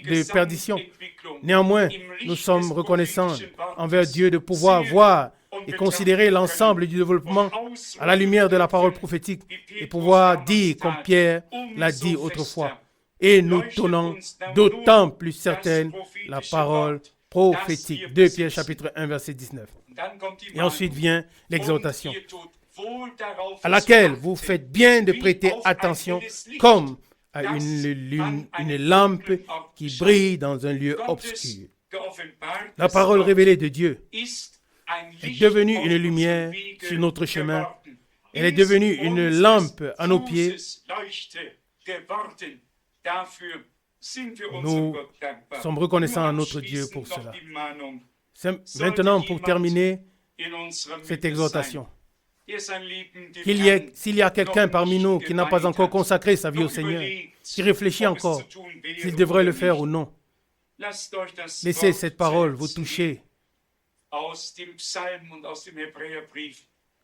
Néanmoins, nous sommes reconnaissants envers Dieu de pouvoir voir et considérer l'ensemble du développement à la lumière de la parole prophétique et pouvoir dire comme Pierre l'a dit autrefois. Et nous tenons d'autant plus certaine la parole prophétique. 2 Pierre chapitre 1 verset 19. Et ensuite vient l'exhortation à laquelle vous faites bien de prêter attention comme à une lampe qui brille dans un lieu obscur. La parole révélée de Dieu est devenue une lumière sur notre chemin. Elle est devenue une lampe à nos pieds. Nous sommes reconnaissants à notre Dieu pour cela. Maintenant, pour terminer cette exhortation, s'il y a quelqu'un parmi nous qui n'a pas encore consacré sa vie au Seigneur, qui réfléchit encore s'il devrait le faire ou non, laissez cette parole vous toucher.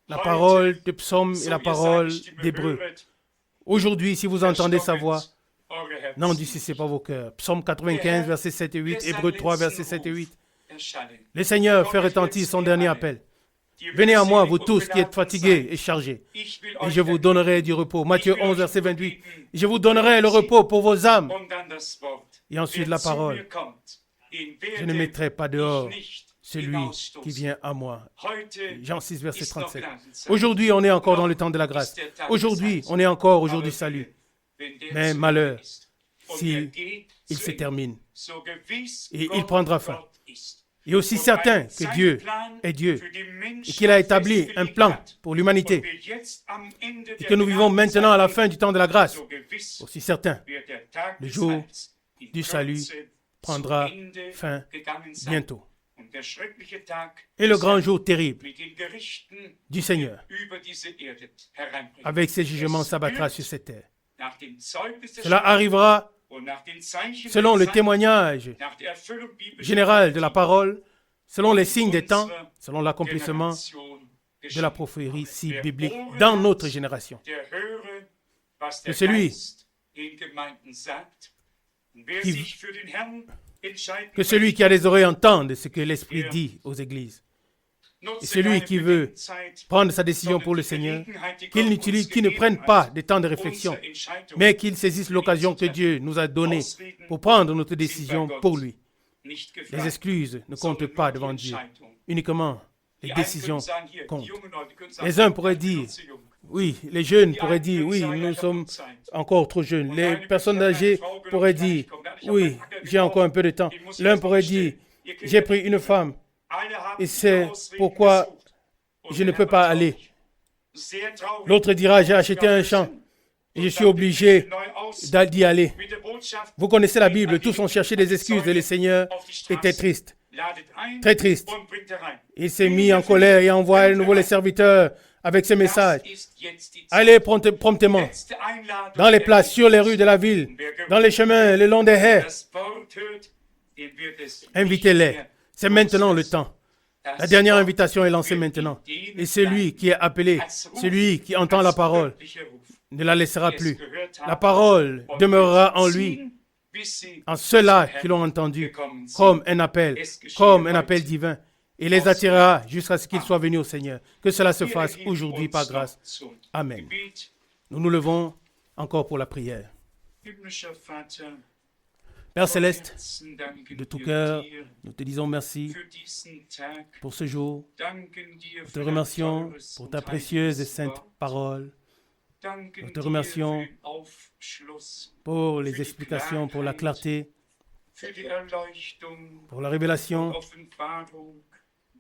La parole de Psaume et la parole d'Hébreu. Aujourd'hui, si vous entendez sa voix, n'endurcissez pas vos cœurs. Psaume 95, versets 7 et 8, Hébreu 3, versets 7 et 8. Le Seigneur fait retentir son dernier appel. Venez à moi, vous tous qui êtes fatigués et chargés, et je vous donnerai du repos. Matthieu 11, verset 28. Je vous donnerai le repos pour vos âmes. Et ensuite la parole. Je ne mettrai pas dehors celui qui vient à moi. Jean 6, verset 37. Aujourd'hui, on est encore dans le temps de la grâce. Aujourd'hui, on est encore au jour du salut. Mais malheur, s'il se termine, et il prendra fin. Il est aussi certain que Dieu est Dieu et qu'il a établi un plan pour l'humanité et que nous vivons maintenant à la fin du temps de la grâce. Aussi certain, le jour du salut prendra fin bientôt. Et le grand jour terrible du Seigneur, avec ses jugements, s'abattra sur cette terre. Cela arrivera selon le témoignage général de la parole, selon les signes des temps, selon l'accomplissement de la prophétie biblique dans notre génération. Que celui qui a les oreilles entende ce que l'Esprit dit aux églises. Et celui qui veut prendre sa décision pour le Seigneur, qu'il ne prenne pas de temps de réflexion, mais qu'il saisisse l'occasion que Dieu nous a donnée pour prendre notre décision pour lui. Les excuses ne comptent pas devant Dieu. Uniquement les décisions comptent. Les uns pourraient dire, Oui, les jeunes pourraient dire, oui, nous sommes encore trop jeunes. Les personnes âgées pourraient dire, oui, j'ai encore un peu de temps. L'un pourrait dire, j'ai pris une femme et c'est pourquoi je ne peux pas aller. L'autre dira, j'ai acheté un champ et je suis obligé d'y aller. Vous connaissez la Bible, tous ont cherché des excuses et le Seigneur était triste, très triste. Il s'est mis en colère et a envoyé de nouveau les serviteurs avec ce message. Allez promptement dans les places, sur les rues de la ville, dans les chemins, le long des haies. Invitez-les. C'est maintenant le temps. La dernière invitation est lancée maintenant. Et celui qui est appelé, celui qui entend la parole, ne la laissera plus. La parole demeurera en lui, en ceux-là qui l'ont entendu, comme un appel divin. Et les attirera jusqu'à ce qu'ils soient venus au Seigneur. Que cela se fasse aujourd'hui par grâce. Amen. Nous nous levons encore pour la prière. Père Céleste, de tout cœur, nous te disons merci pour ce jour. Nous te remercions pour ta précieuse et sainte parole. Nous te remercions pour les explications, pour la clarté, pour la révélation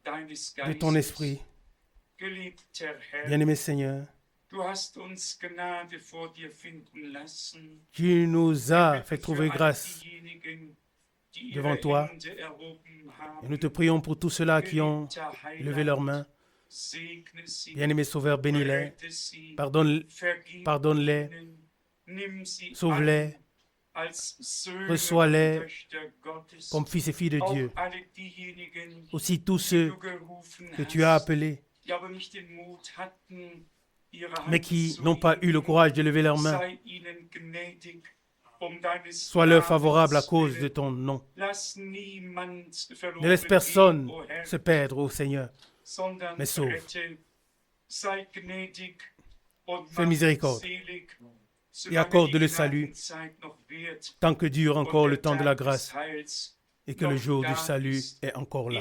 de ton esprit. Bien-aimé Seigneur, tu nous as fait trouver grâce devant toi. Et nous te prions pour tous ceux-là qui ont levé leurs mains. Bien-aimé Sauveur, bénis-les, pardonne-les, sauve-les, reçois-les comme fils et filles de Dieu. Aussi tous ceux que tu as appelés, mais qui n'ont pas eu le courage de lever leurs mains. Sois-leur favorable à cause de ton nom. Ne laisse personne se perdre, ô Seigneur, mais sauve. Fais miséricorde et accorde le salut tant que dure encore le temps de la grâce et que le jour du salut est encore là.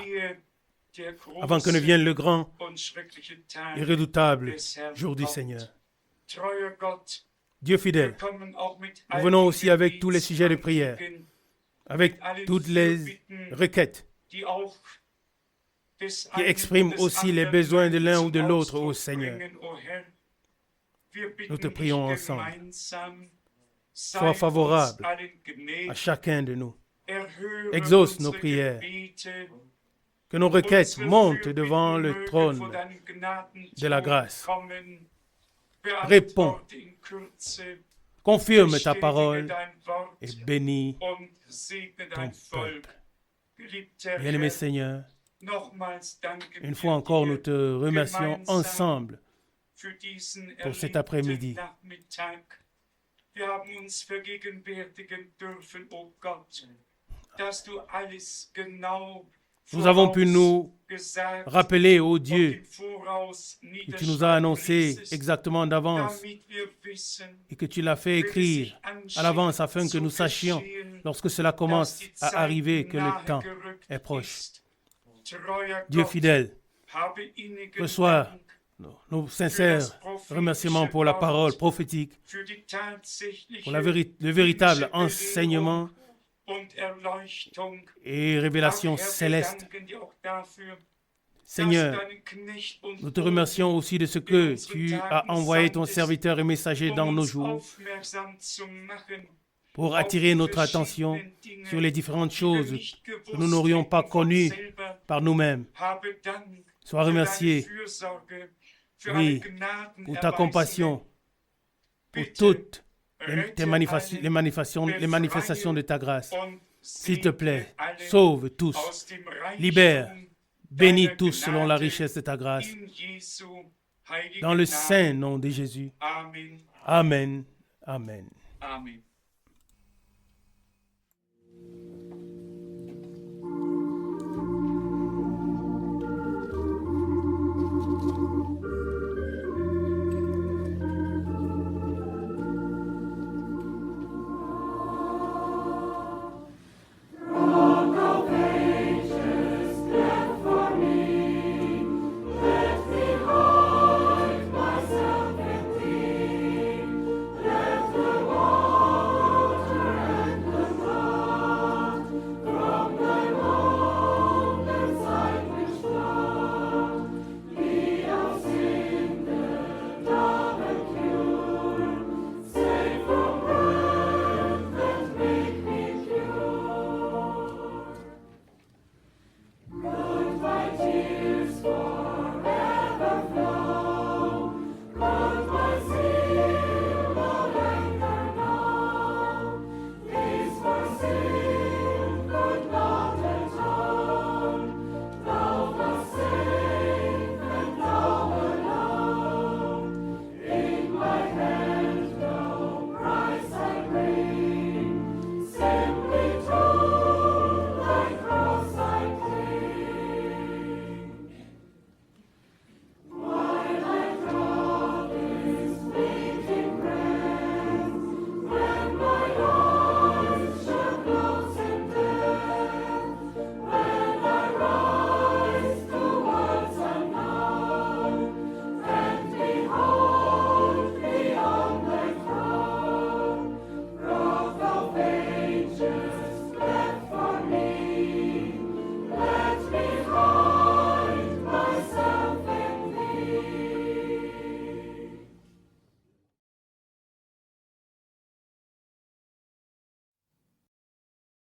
Avant que ne vienne le grand et redoutable jour du Seigneur. Dieu fidèle, nous venons aussi avec tous les sujets de prière, avec toutes les requêtes qui expriment aussi les besoins de l'un ou de l'autre, ô Seigneur. Nous te prions ensemble. Sois favorable à chacun de nous. Exauce nos prières. Que nos requêtes montent devant le trône de la grâce. Réponds. Confirme ta parole et bénis ton peuple. Bien-aimé Seigneur, une fois encore, nous te remercions ensemble pour cet après-midi. Nous avons pu nous rappeler, ô Dieu, que tu nous as annoncé exactement d'avance et que tu l'as fait écrire à l'avance afin que nous sachions, lorsque cela commence à arriver, que le temps est proche. Dieu fidèle, reçois nos sincères remerciements pour la parole prophétique, pour le véritable enseignement et révélation céleste. Seigneur, nous te remercions aussi de ce que tu as envoyé ton serviteur et messager dans nos jours pour attirer notre attention sur les différentes choses que nous n'aurions pas connues par nous-mêmes. Sois remercié, oui, pour ta compassion, pour toutes les manifestations de ta grâce. S'il te plaît, sauve tous, libère, bénis tous selon la richesse de ta grâce. Dans le saint nom de Jésus. Amen. Amen. Amen.